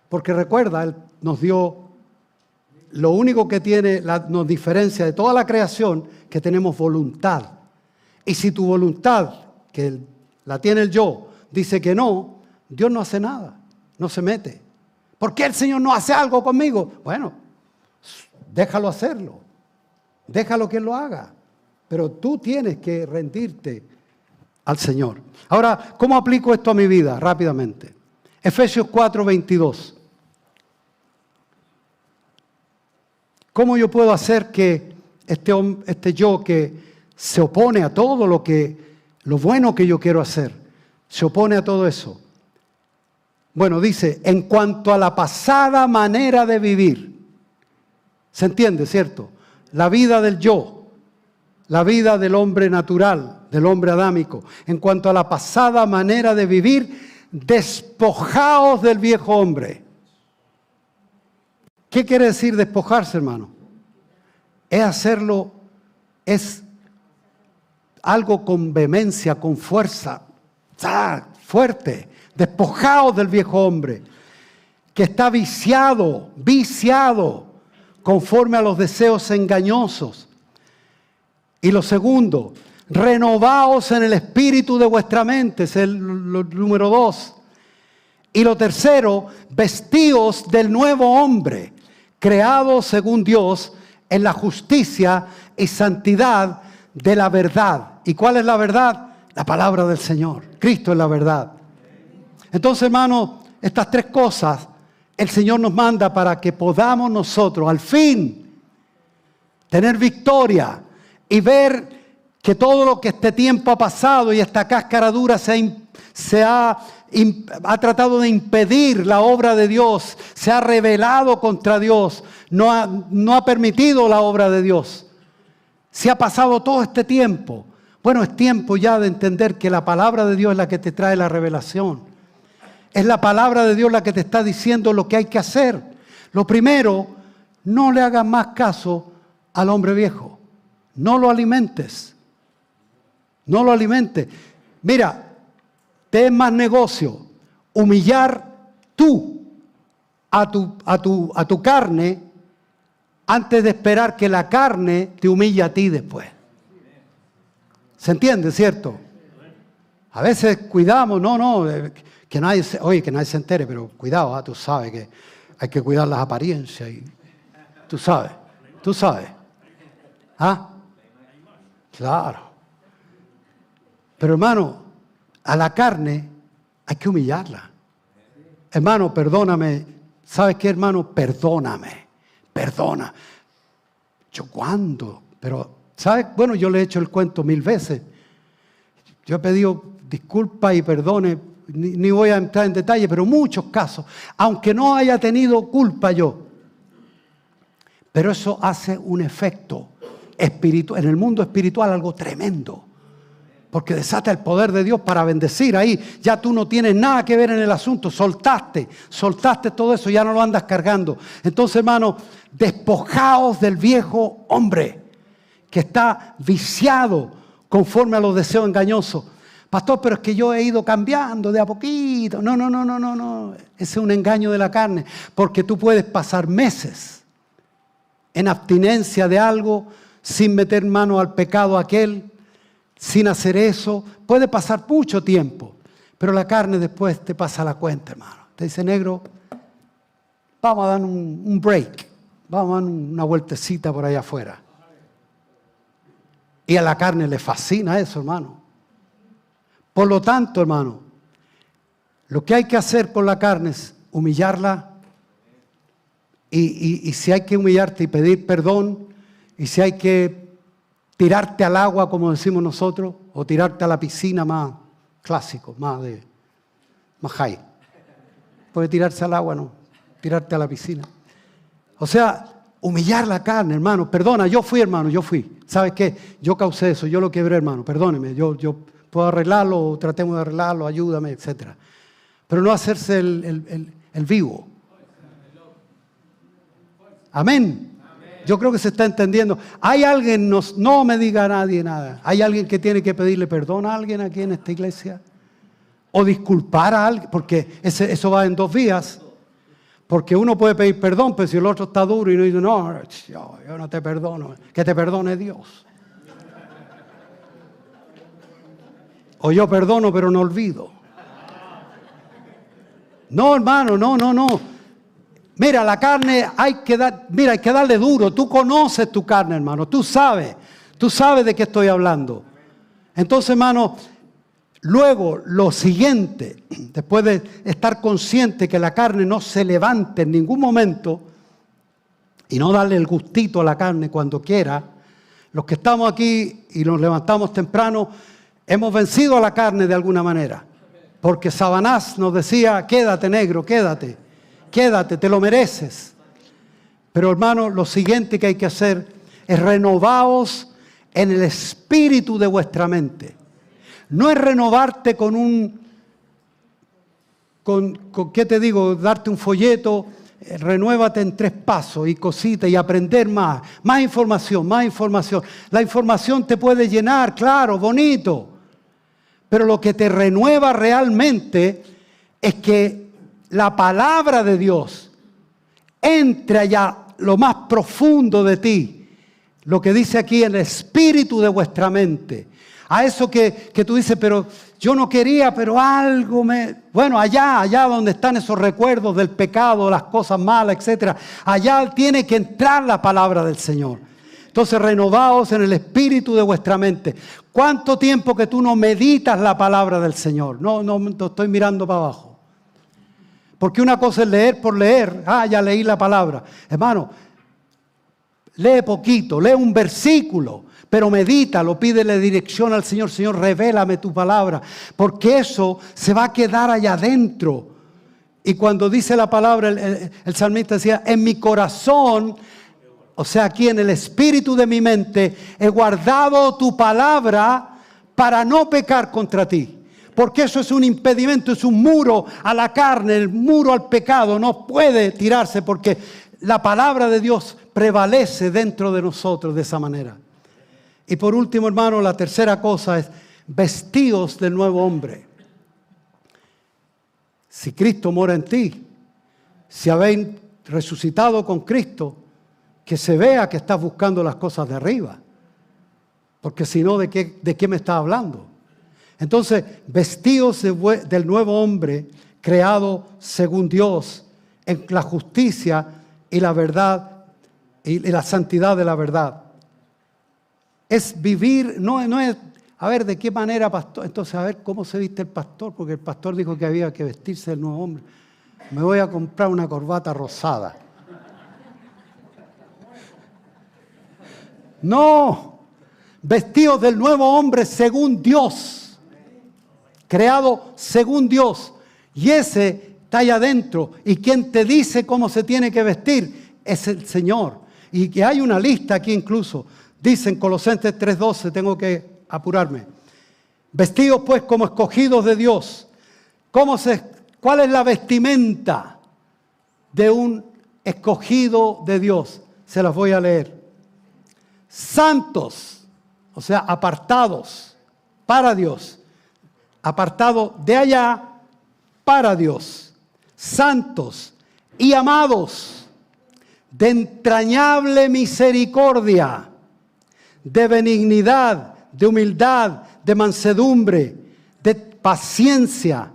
Porque recuerda, Él nos dio lo único que tiene, nos diferencia de toda la creación, que tenemos voluntad. Y si tu voluntad, que la tiene el yo, dice que no, Dios no hace nada, no se mete. ¿Por qué el Señor no hace algo conmigo? Bueno, déjalo hacerlo, déjalo que Él lo haga. Pero tú tienes que rendirte al Señor. Ahora, ¿cómo aplico esto a mi vida? Rápidamente. Efesios 4:22. ¿Cómo yo puedo hacer que este yo que se opone a todo lo bueno que yo quiero hacer, se opone a todo eso? Bueno, dice, en cuanto a la pasada manera de vivir, ¿se entiende, cierto? La vida del yo, la vida del hombre natural, del hombre adámico. En cuanto a la pasada manera de vivir, despojaos del viejo hombre. ¿Qué quiere decir despojarse, hermano? Es hacerlo, es algo con vehemencia, con fuerza, fuerte. Despojaos del viejo hombre, que está viciado, conforme a los deseos engañosos. Y lo segundo, renovaos en el espíritu de vuestra mente, es el número 2. Y lo tercero, vestíos del nuevo hombre, creado según Dios en la justicia y santidad de la verdad. ¿Y cuál es la verdad? La palabra del Señor. Cristo es la verdad. Entonces, hermano, estas tres cosas el Señor nos manda para que podamos nosotros al fin tener victoria y ver que todo lo que este tiempo ha pasado y esta cáscara dura ha tratado de impedir la obra de Dios, se ha rebelado contra Dios, no ha permitido la obra de Dios. Se ha pasado todo este tiempo. Bueno, es tiempo ya de entender que la palabra de Dios es la que te trae la revelación. Es la palabra de Dios la que te está diciendo lo que hay que hacer. Lo primero, no le hagas más caso al hombre viejo. No lo alimentes. No lo alimentes. Mira, te es más negocio humillar tú a tu carne antes de esperar que la carne te humille a ti después. ¿Se entiende, cierto? A veces cuidamos, que nadie se entere, pero cuidado, tú sabes que hay que cuidar las apariencias. Y tú sabes. ¿Ah? Claro. Pero hermano, a la carne hay que humillarla. Hermano, perdóname. ¿Sabes qué, hermano? Perdóname. Perdona. ¿Yo cuándo? Pero, ¿sabes? Bueno, yo le he hecho el cuento 1000 veces. Yo he pedido disculpas y perdones. Ni voy a entrar en detalle, pero muchos casos. Aunque no haya tenido culpa yo. Pero eso hace un efecto espiritual, en el mundo espiritual, algo tremendo. Porque desata el poder de Dios para bendecir ahí. Ya tú no tienes nada que ver en el asunto. Soltaste todo eso, ya no lo andas cargando. Entonces, hermano, despojaos del viejo hombre que está viciado conforme a los deseos engañosos. Pastor, pero es que yo he ido cambiando de a poquito. No. Ese es un engaño de la carne. Porque tú puedes pasar meses en abstinencia de algo, sin meter mano al pecado aquel, sin hacer eso. Puede pasar mucho tiempo, pero la carne después te pasa la cuenta, hermano. Te dice, negro, vamos a dar un break, vamos a dar una vueltecita por allá afuera. Y a la carne le fascina eso, hermano. Por lo tanto, hermano, lo que hay que hacer con la carne es humillarla. Y si hay que humillarte y pedir perdón, y si hay que tirarte al agua, como decimos nosotros, o tirarte a la piscina, más clásico, más high. Puede tirarse al agua, no, tirarte a la piscina. O sea, humillar la carne, hermano. Perdona, yo fui. ¿Sabes qué? Yo causé eso, yo lo quebré, hermano. Perdóneme, yo puedo arreglarlo, o tratemos de arreglarlo, ayúdame, etc. Pero no hacerse el vivo. Amén. Yo creo que se está entendiendo. Hay alguien, no me diga nadie nada. Hay alguien que tiene que pedirle perdón a alguien aquí en esta iglesia. O disculpar a alguien, porque eso va en 2 vías. Porque uno puede pedir perdón, pero si el otro está duro y no dice, no, yo no te perdono. Que te perdone Dios. O yo perdono, pero no olvido. No, hermano, no. Mira, la carne hay que darle duro. Tú conoces tu carne, hermano. Tú sabes de qué estoy hablando. Entonces, hermano, luego lo siguiente, después de estar consciente que la carne no se levante en ningún momento y no darle el gustito a la carne cuando quiera, los que estamos aquí y nos levantamos temprano, hemos vencido a la carne de alguna manera. Porque Sabanás nos decía, quédate, negro, quédate, te lo mereces. Pero hermano, lo siguiente que hay que hacer es renovaos en el espíritu de vuestra mente. No es renovarte con ¿qué te digo? Darte un folleto, renuévate en 3 pasos y cositas y aprender más información. La información te puede llenar, claro, bonito. Pero lo que te renueva realmente es que la palabra de Dios entre allá lo más profundo de ti. Lo que dice aquí en el espíritu de vuestra mente. A eso que tú dices, pero yo no quería, pero algo me... Bueno, allá donde están esos recuerdos del pecado, las cosas malas, etc. Allá tiene que entrar la palabra del Señor. Entonces, renovaos en el espíritu de vuestra mente. ¿Cuánto tiempo que tú no meditas la palabra del Señor? No estoy mirando para abajo. Porque una cosa es leer por leer. Ya leí la palabra. Hermano, lee poquito, lee un versículo, pero medítalo, pídele dirección al Señor. Señor, revélame tu palabra. Porque eso se va a quedar allá adentro. Y cuando dice la palabra, el salmista decía, en mi corazón... O sea, aquí en el espíritu de mi mente he guardado tu palabra para no pecar contra ti. Porque eso es un impedimento, es un muro a la carne, el muro al pecado. No puede tirarse porque la palabra de Dios prevalece dentro de nosotros de esa manera. Y por último, hermano, la tercera cosa es vestíos del nuevo hombre. Si Cristo mora en ti, si habéis resucitado con Cristo, que se vea que estás buscando las cosas de arriba. Porque si no, ¿de qué me estás hablando? Entonces, vestíos del nuevo hombre, creado según Dios, en la justicia y la verdad, y la santidad de la verdad. Es vivir, no es A ver, ¿de qué manera, pastor? Entonces, a ver cómo se viste el pastor, porque el pastor dijo que había que vestirse del nuevo hombre. Me voy a comprar una corbata rosada. No, vestidos del nuevo hombre según Dios, creado según Dios. Y ese está allá adentro. Y quien te dice cómo se tiene que vestir es el Señor. Y que hay una lista aquí incluso. Dice en Colosenses 3:12, tengo que apurarme. Vestidos pues como escogidos de Dios. ¿Cuál es la vestimenta de un escogido de Dios? Se las voy a leer. Santos, o sea, apartados para Dios. Apartados de allá para Dios. Santos y amados, de entrañable misericordia, de benignidad, de humildad, de mansedumbre, de paciencia,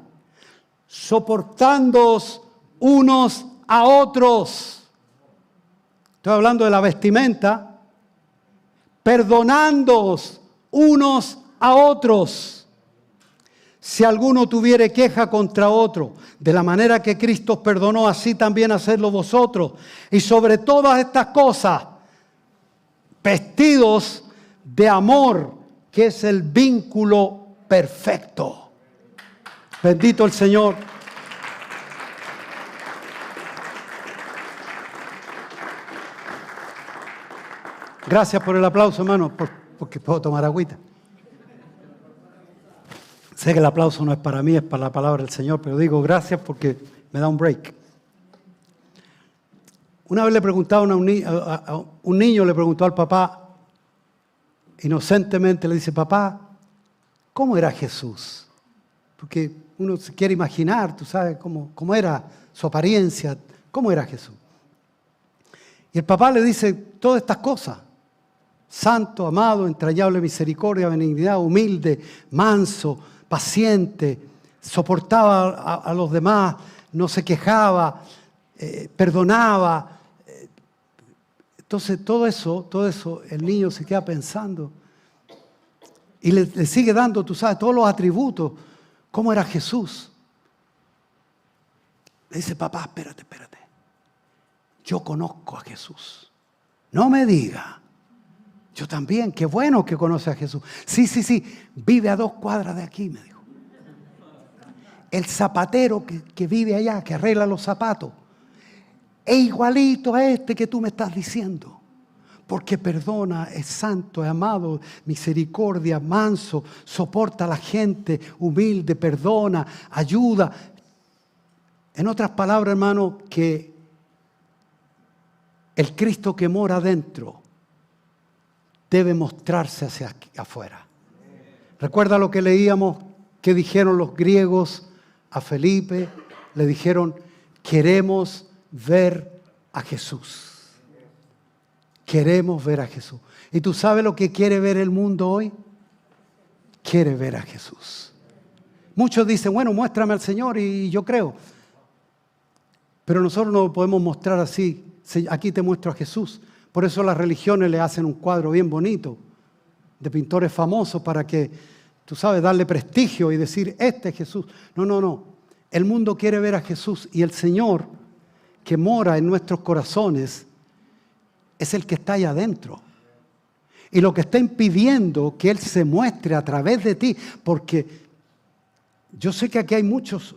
soportándoos unos a otros. Estoy hablando de la vestimenta. Perdonándoos unos a otros. Si alguno tuviere queja contra otro, de la manera que Cristo perdonó, así también hacedlo vosotros. Y sobre todas estas cosas, vestidos de amor, que es el vínculo perfecto. Bendito el Señor. Gracias por el aplauso, hermano, porque puedo tomar agüita. Sé que el aplauso no es para mí, es para la palabra del Señor, pero digo gracias porque me da un break. Una vez le preguntaban a un niño le preguntó al papá, inocentemente le dice, papá, ¿cómo era Jesús? Porque uno se quiere imaginar, tú sabes, cómo era su apariencia, cómo era Jesús. Y el papá le dice todas estas cosas. Santo, amado, entrañable misericordia, benignidad, humilde, manso, paciente, soportaba a los demás, no se quejaba, perdonaba. Entonces todo eso, el niño se queda pensando y le sigue dando, tú sabes, todos los atributos. ¿Cómo era Jesús? Le dice, papá, espérate. Yo conozco a Jesús. No me diga. Yo también, qué bueno que conoce a Jesús. Sí, vive a 2 cuadras de aquí, me dijo. El zapatero que vive allá, que arregla los zapatos, es igualito a este que tú me estás diciendo. Porque perdona, es santo, es amado, misericordia, manso, soporta a la gente, humilde, perdona, ayuda. En otras palabras, hermano, que el Cristo que mora dentro debe mostrarse hacia afuera. ¿Recuerda lo que leíamos que dijeron los griegos a Felipe? Le dijeron, queremos ver a Jesús. Queremos ver a Jesús. ¿Y tú sabes lo que quiere ver el mundo hoy? Quiere ver a Jesús. Muchos dicen, bueno, muéstrame al Señor y yo creo. Pero nosotros no lo podemos mostrar así. Aquí te muestro a Jesús. Por eso las religiones le hacen un cuadro bien bonito de pintores famosos para que, tú sabes, darle prestigio y decir, este es Jesús. No. El mundo quiere ver a Jesús y el Señor que mora en nuestros corazones es el que está allá adentro. Y lo que está impidiendo que Él se muestre a través de ti, porque yo sé que aquí hay muchos,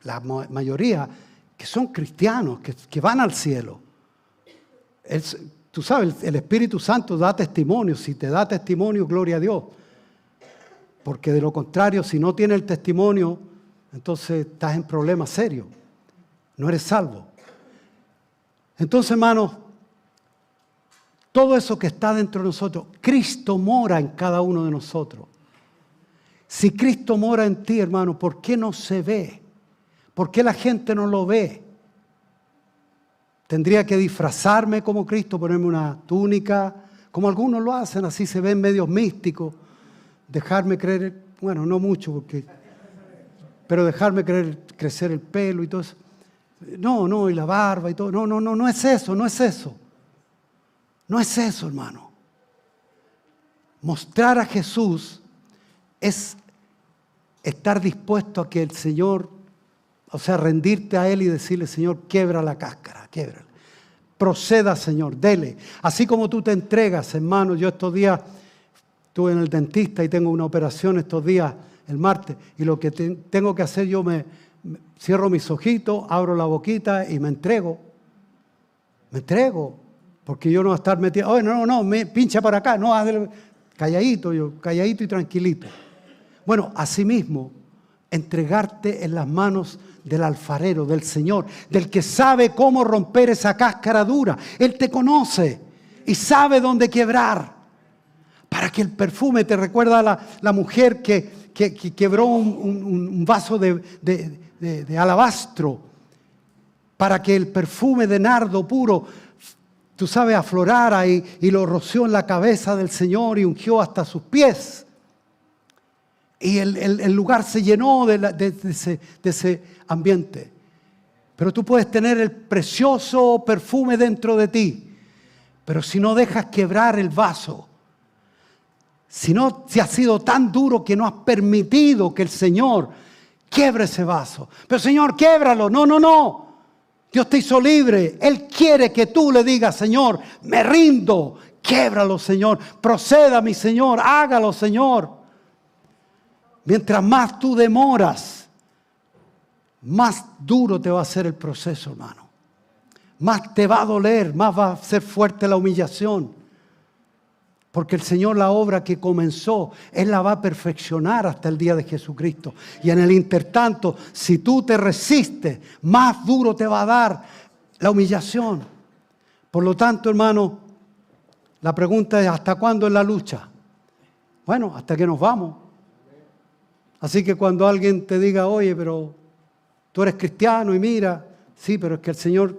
la mayoría, que son cristianos, que van al cielo. Tú sabes, el Espíritu Santo da testimonio. Si te da testimonio, gloria a Dios. Porque de lo contrario, si no tiene el testimonio, entonces estás en problemas serios. No eres salvo. Entonces, hermanos, todo eso que está dentro de nosotros, Cristo mora en cada uno de nosotros. Si Cristo mora en ti, hermano, ¿por qué no se ve? ¿Por qué la gente no lo ve? Tendría que disfrazarme como Cristo, ponerme una túnica, como algunos lo hacen, así se ven medios místicos. Dejarme creer, bueno, no mucho, pero dejarme crecer el pelo y todo eso. No, y la barba y todo. No es eso. No es eso, hermano. Mostrar a Jesús es estar dispuesto a que el Señor, o sea, rendirte a Él y decirle, Señor, quiebra la cáscara, quiebra. Proceda, Señor, dele. Así como tú te entregas, hermano. Yo estos días estuve en el dentista y tengo una operación estos días, el martes, y lo que tengo que hacer, yo me cierro mis ojitos, abro la boquita y me entrego. Me entrego, porque yo no voy a estar metido, oh, no, me pincha para acá, no, calladito, yo, calladito y tranquilito. Bueno, asimismo, entregarte en las manos del alfarero, del Señor, del que sabe cómo romper esa cáscara dura. Él te conoce y sabe dónde quebrar. Para que el perfume, te recuerda a la mujer que quebró un vaso de alabastro, para que el perfume de nardo puro, tú sabes, aflorara y lo roció en la cabeza del Señor y ungió hasta sus pies. Y el lugar se llenó de ese ambiente. Pero tú puedes tener el precioso perfume dentro de ti, pero si no dejas quebrar el vaso, si has sido tan duro que no has permitido que el Señor quiebre ese vaso. Pero Señor, quiebralo. No. Dios te hizo libre. Él quiere que tú le digas, Señor, me rindo. Quiebralo, Señor. Proceda, mi Señor. Hágalo, Señor. Mientras más tú demoras, más duro te va a hacer el proceso, hermano. Más te va a doler, más va a ser fuerte la humillación. Porque el Señor, la obra que comenzó, Él la va a perfeccionar hasta el día de Jesucristo. Y en el intertanto, si tú te resistes, más duro te va a dar la humillación. Por lo tanto, hermano, la pregunta es, ¿hasta cuándo es la lucha? Bueno, hasta que nos vamos. Así que cuando alguien te diga, oye, pero tú eres cristiano y mira, sí, pero es que el Señor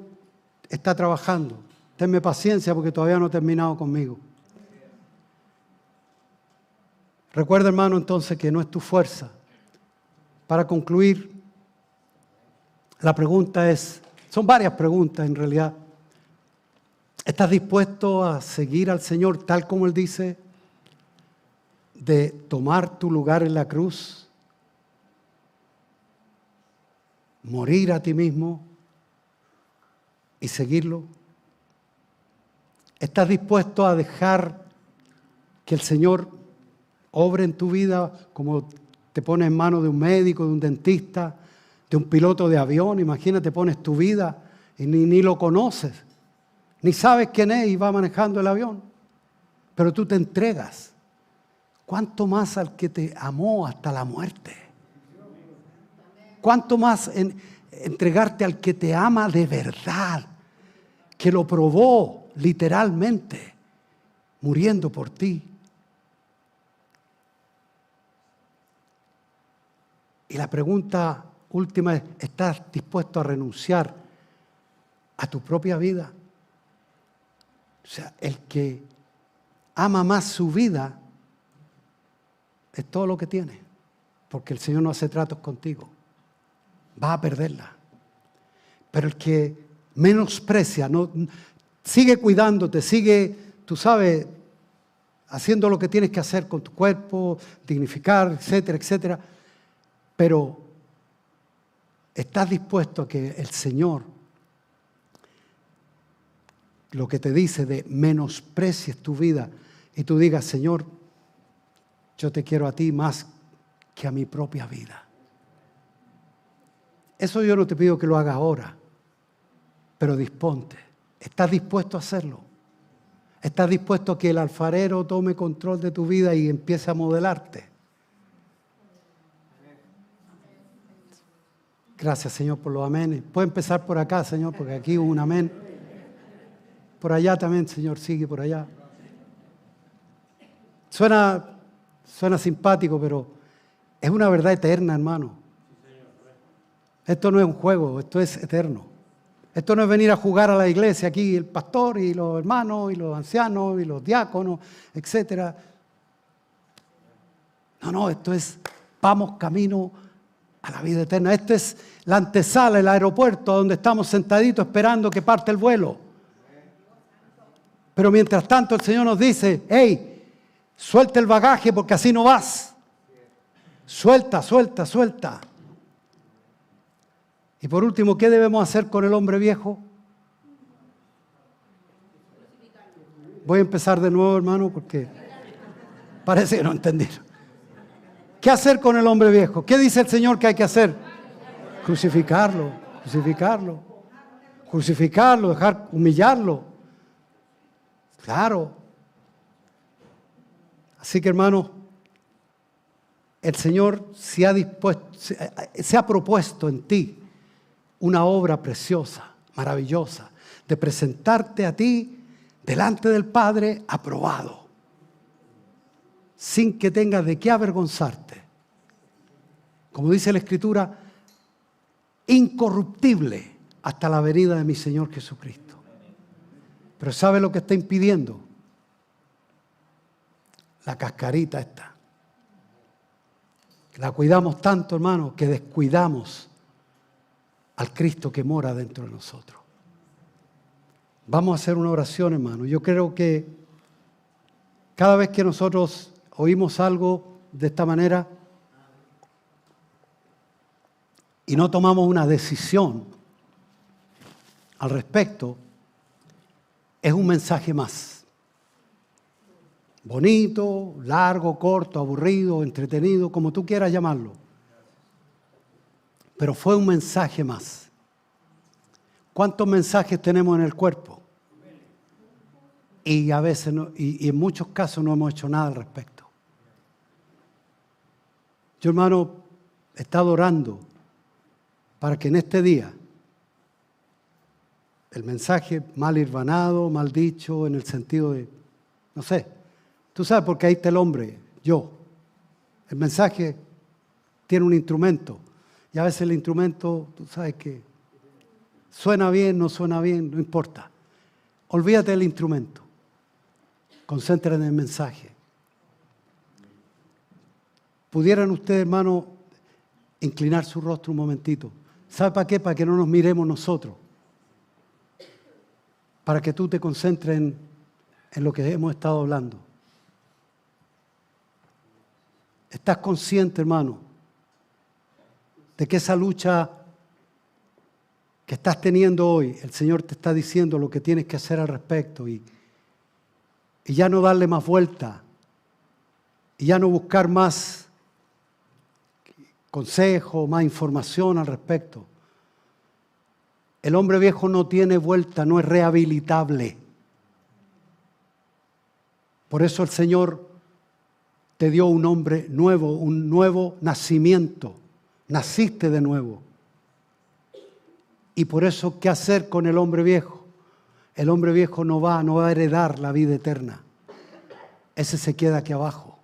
está trabajando. Tenme paciencia porque todavía no ha terminado conmigo. Recuerda, hermano, entonces que no es tu fuerza. Para concluir, la pregunta es, son varias preguntas en realidad. ¿Estás dispuesto a seguir al Señor tal como Él dice, de tomar tu lugar en la cruz? Morir a ti mismo y seguirlo. ¿Estás dispuesto a dejar que el Señor obre en tu vida como te pone en manos de un médico, de un dentista, de un piloto de avión? Imagínate, pones tu vida y ni lo conoces, ni sabes quién es y va manejando el avión, pero tú te entregas. ¿Cuánto más al que te amó hasta la muerte? ¿Cuánto más entregarte al que te ama de verdad, que lo probó literalmente, muriendo por ti? Y la pregunta última es, ¿estás dispuesto a renunciar a tu propia vida? O sea, el que ama más su vida es todo lo que tiene, porque el Señor no hace tratos contigo. Vas a perderla. Pero el que menosprecia, sigue cuidándote, sigue, tú sabes, haciendo lo que tienes que hacer con tu cuerpo, dignificar, etcétera, etcétera. Pero estás dispuesto a que el Señor, lo que te dice de menosprecies tu vida y tú digas, Señor, yo te quiero a ti más que a mi propia vida. Eso yo no te pido que lo hagas ahora, pero disponte. ¿Estás dispuesto a hacerlo? ¿Estás dispuesto a que el alfarero tome control de tu vida y empiece a modelarte? Gracias, Señor, por los amenes. Puede empezar por acá, Señor, porque aquí hubo un amén. Por allá también, Señor, sigue por allá. Suena simpático, pero es una verdad eterna, hermano. Esto no es un juego, esto es eterno. Esto no es venir a jugar a la iglesia aquí, el pastor y los hermanos y los ancianos y los diáconos, etc. No, esto es, vamos camino a la vida eterna. Esto es la antesala, el aeropuerto donde estamos sentaditos esperando que parte el vuelo. Pero mientras tanto el Señor nos dice, hey, suelta el bagaje porque así no vas. Suelta, suelta, suelta. Y por último, ¿qué debemos hacer con el hombre viejo? Voy a empezar de nuevo, hermano, porque parece que no entendieron. ¿Qué hacer con el hombre viejo? ¿Qué dice el Señor que hay que hacer? Crucificarlo, crucificarlo, crucificarlo, dejar humillarlo. Claro. Así que, hermano, el Señor se ha propuesto en ti una obra preciosa, maravillosa, de presentarte a ti delante del Padre aprobado, sin que tengas de qué avergonzarte. Como dice la Escritura, incorruptible hasta la venida de mi Señor Jesucristo. Pero ¿sabe lo que está impidiendo? La cascarita esta. La cuidamos tanto, hermano, que descuidamos al Cristo que mora dentro de nosotros. Vamos a hacer una oración, hermano. Yo creo que cada vez que nosotros oímos algo de esta manera y no tomamos una decisión al respecto, es un mensaje más. Bonito, largo, corto, aburrido, entretenido, como tú quieras llamarlo. Pero fue un mensaje más. ¿Cuántos mensajes tenemos en el cuerpo? Y a veces, y en muchos casos no hemos hecho nada al respecto. Yo, hermano, he estado orando para que en este día el mensaje mal hilvanado, mal dicho, en el sentido de, no sé, tú sabes por qué ahí está el hombre, yo. El mensaje tiene un instrumento y a veces el instrumento, tú sabes que suena bien, no importa. Olvídate del instrumento. Concéntrate en el mensaje. ¿Pudieran ustedes, hermano, inclinar su rostro un momentito? ¿Sabe para qué? Para que no nos miremos nosotros. Para que tú te concentres en lo que hemos estado hablando. ¿Estás consciente, hermano, de que esa lucha que estás teniendo hoy, el Señor te está diciendo lo que tienes que hacer al respecto y ya no darle más vuelta y ya no buscar más consejo, más información al respecto? El hombre viejo no tiene vuelta, no es rehabilitable. Por eso el Señor te dio un hombre nuevo, un nuevo nacimiento. Naciste de nuevo. Y por eso, ¿qué hacer con el hombre viejo? El hombre viejo no va a heredar la vida eterna. Ese se queda aquí abajo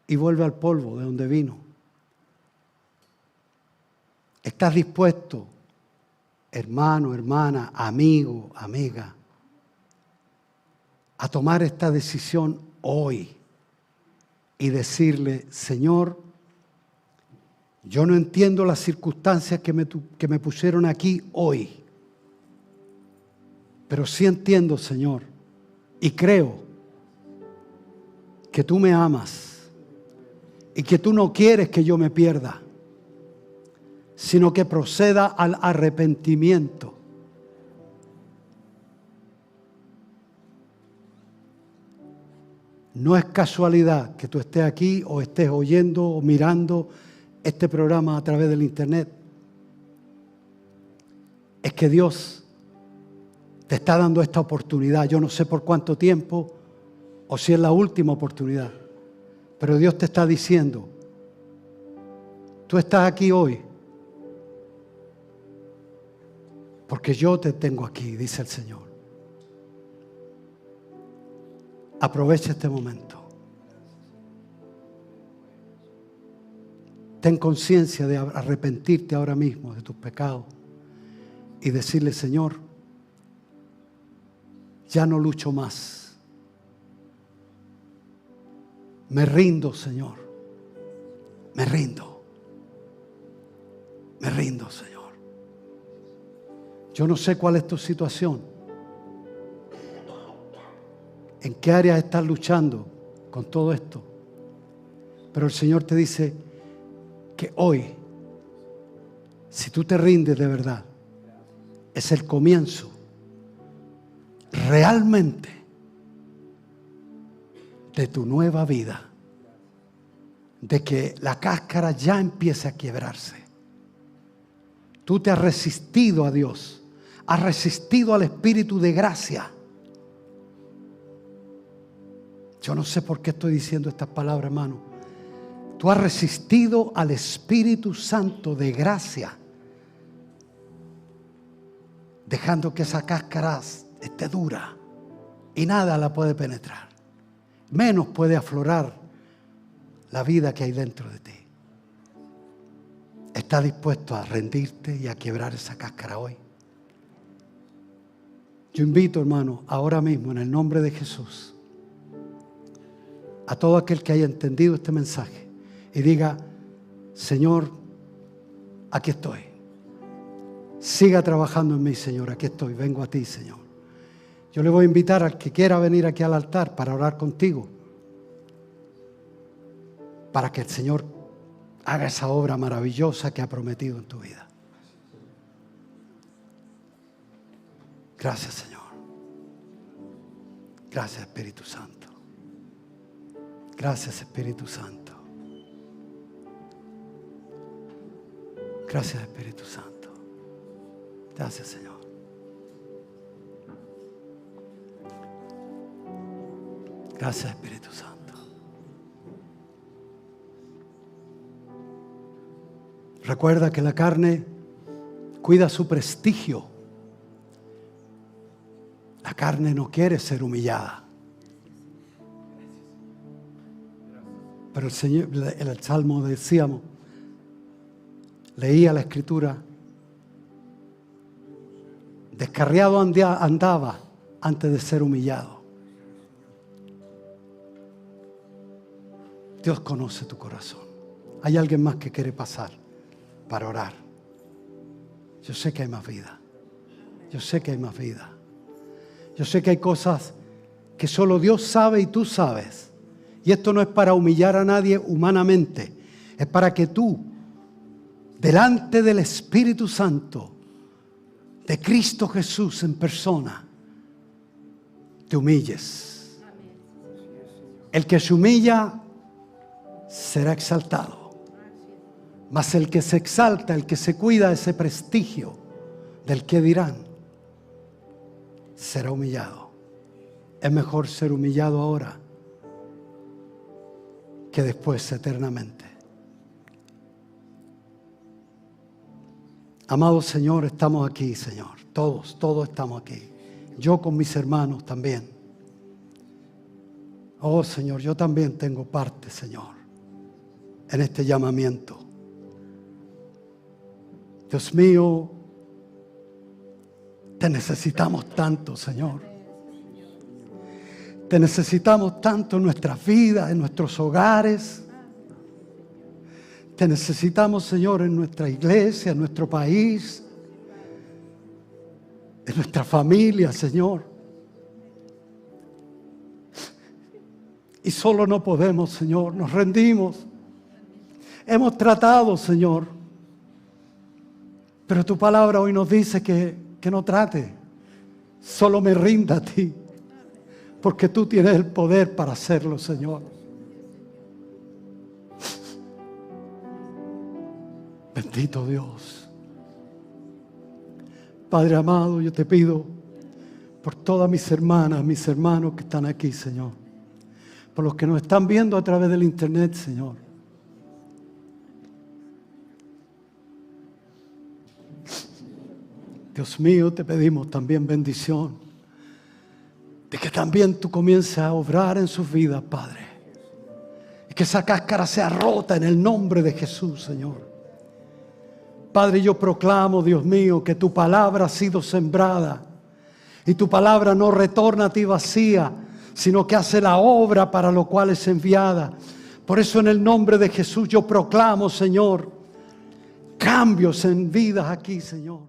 y vuelve al polvo de donde vino. ¿Estás dispuesto, hermano, hermana, amigo, amiga, a tomar esta decisión hoy y decirle, Señor, yo no entiendo las circunstancias que me pusieron aquí hoy, pero sí entiendo, Señor, y creo que tú me amas y que tú no quieres que yo me pierda, sino que proceda al arrepentimiento. No es casualidad que tú estés aquí o estés oyendo o mirando este programa a través del internet. Es que Dios te está dando esta oportunidad. Yo no sé por cuánto tiempo o si es la última oportunidad, pero Dios te está diciendo, tú estás aquí hoy porque yo te tengo aquí, dice el Señor. Aprovecha este momento. Ten conciencia de arrepentirte ahora mismo de tus pecados y decirle, Señor, ya no lucho más. Me rindo, Señor. Me rindo. Me rindo, Señor. Yo no sé cuál es tu situación. ¿En qué áreas estás luchando con todo esto? Pero el Señor te dice que hoy, si tú te rindes de verdad, es el comienzo realmente de tu nueva vida, de que la cáscara ya empiece a quebrarse. Tú te has resistido a Dios, has resistido al Espíritu de gracia. Yo no sé por qué estoy diciendo estas palabras, hermano. Tú has resistido al Espíritu Santo de gracia, dejando que esa cáscara esté dura y nada la puede penetrar. Menos puede aflorar la vida que hay dentro de ti. ¿Estás dispuesto a rendirte y a quebrar esa cáscara hoy? Yo invito, hermano, ahora mismo en el nombre de Jesús, a todo aquel que haya entendido este mensaje y diga: Señor, aquí estoy. Siga trabajando en mí, Señor. Aquí estoy, vengo a ti, Señor. Yo le voy a invitar al que quiera venir aquí al altar para orar contigo, para que el Señor haga esa obra maravillosa que ha prometido en tu vida. Gracias, Señor. Gracias, Espíritu Santo. Gracias, Espíritu Santo. Gracias, Espíritu Santo. Gracias, Señor. Gracias, Espíritu Santo. Recuerda que la carne cuida su prestigio. La carne no quiere ser humillada. Pero el Señor, en el Salmo decíamos, leía la Escritura, descarriado andaba antes de ser humillado. Dios conoce tu corazón. Hay alguien más que quiere pasar para orar. Yo sé que hay más vida. Yo sé que hay más vida. Yo sé que hay cosas que solo Dios sabe y tú sabes. Y esto no es para humillar a nadie humanamente. Es para que tú, delante del Espíritu Santo, de Cristo Jesús en persona, te humilles. El que se humilla será exaltado. Mas el que se exalta, el que se cuida ese prestigio del que dirán, será humillado. Es mejor ser humillado ahora que después eternamente. Amado Señor, estamos aquí, Señor. Todos estamos aquí. Yo con mis hermanos también. Oh, Señor, yo también tengo parte, Señor, en este llamamiento. Dios mío, te necesitamos tanto, Señor. Te necesitamos tanto en nuestras vidas, en nuestros hogares. Te necesitamos, Señor, en nuestra iglesia, en nuestro país, en nuestra familia, Señor. Y solo no podemos, Señor, nos rendimos. Hemos tratado, Señor, pero tu palabra hoy nos dice que no trate, solo me rinda a ti, porque tú tienes el poder para hacerlo, Señor. Bendito Dios. Padre amado, yo te pido por todas mis hermanas, mis hermanos que están aquí, Señor, por los que nos están viendo a través del internet, Señor. Dios mío, te pedimos también bendición, de que también tú comiences a obrar en sus vidas, Padre, y que esa cáscara sea rota en el nombre de Jesús, Señor. Padre, yo proclamo, Dios mío, que tu palabra ha sido sembrada y tu palabra no retorna a ti vacía, sino que hace la obra para lo cual es enviada. Por eso en el nombre de Jesús yo proclamo, Señor, cambios en vidas aquí, Señor.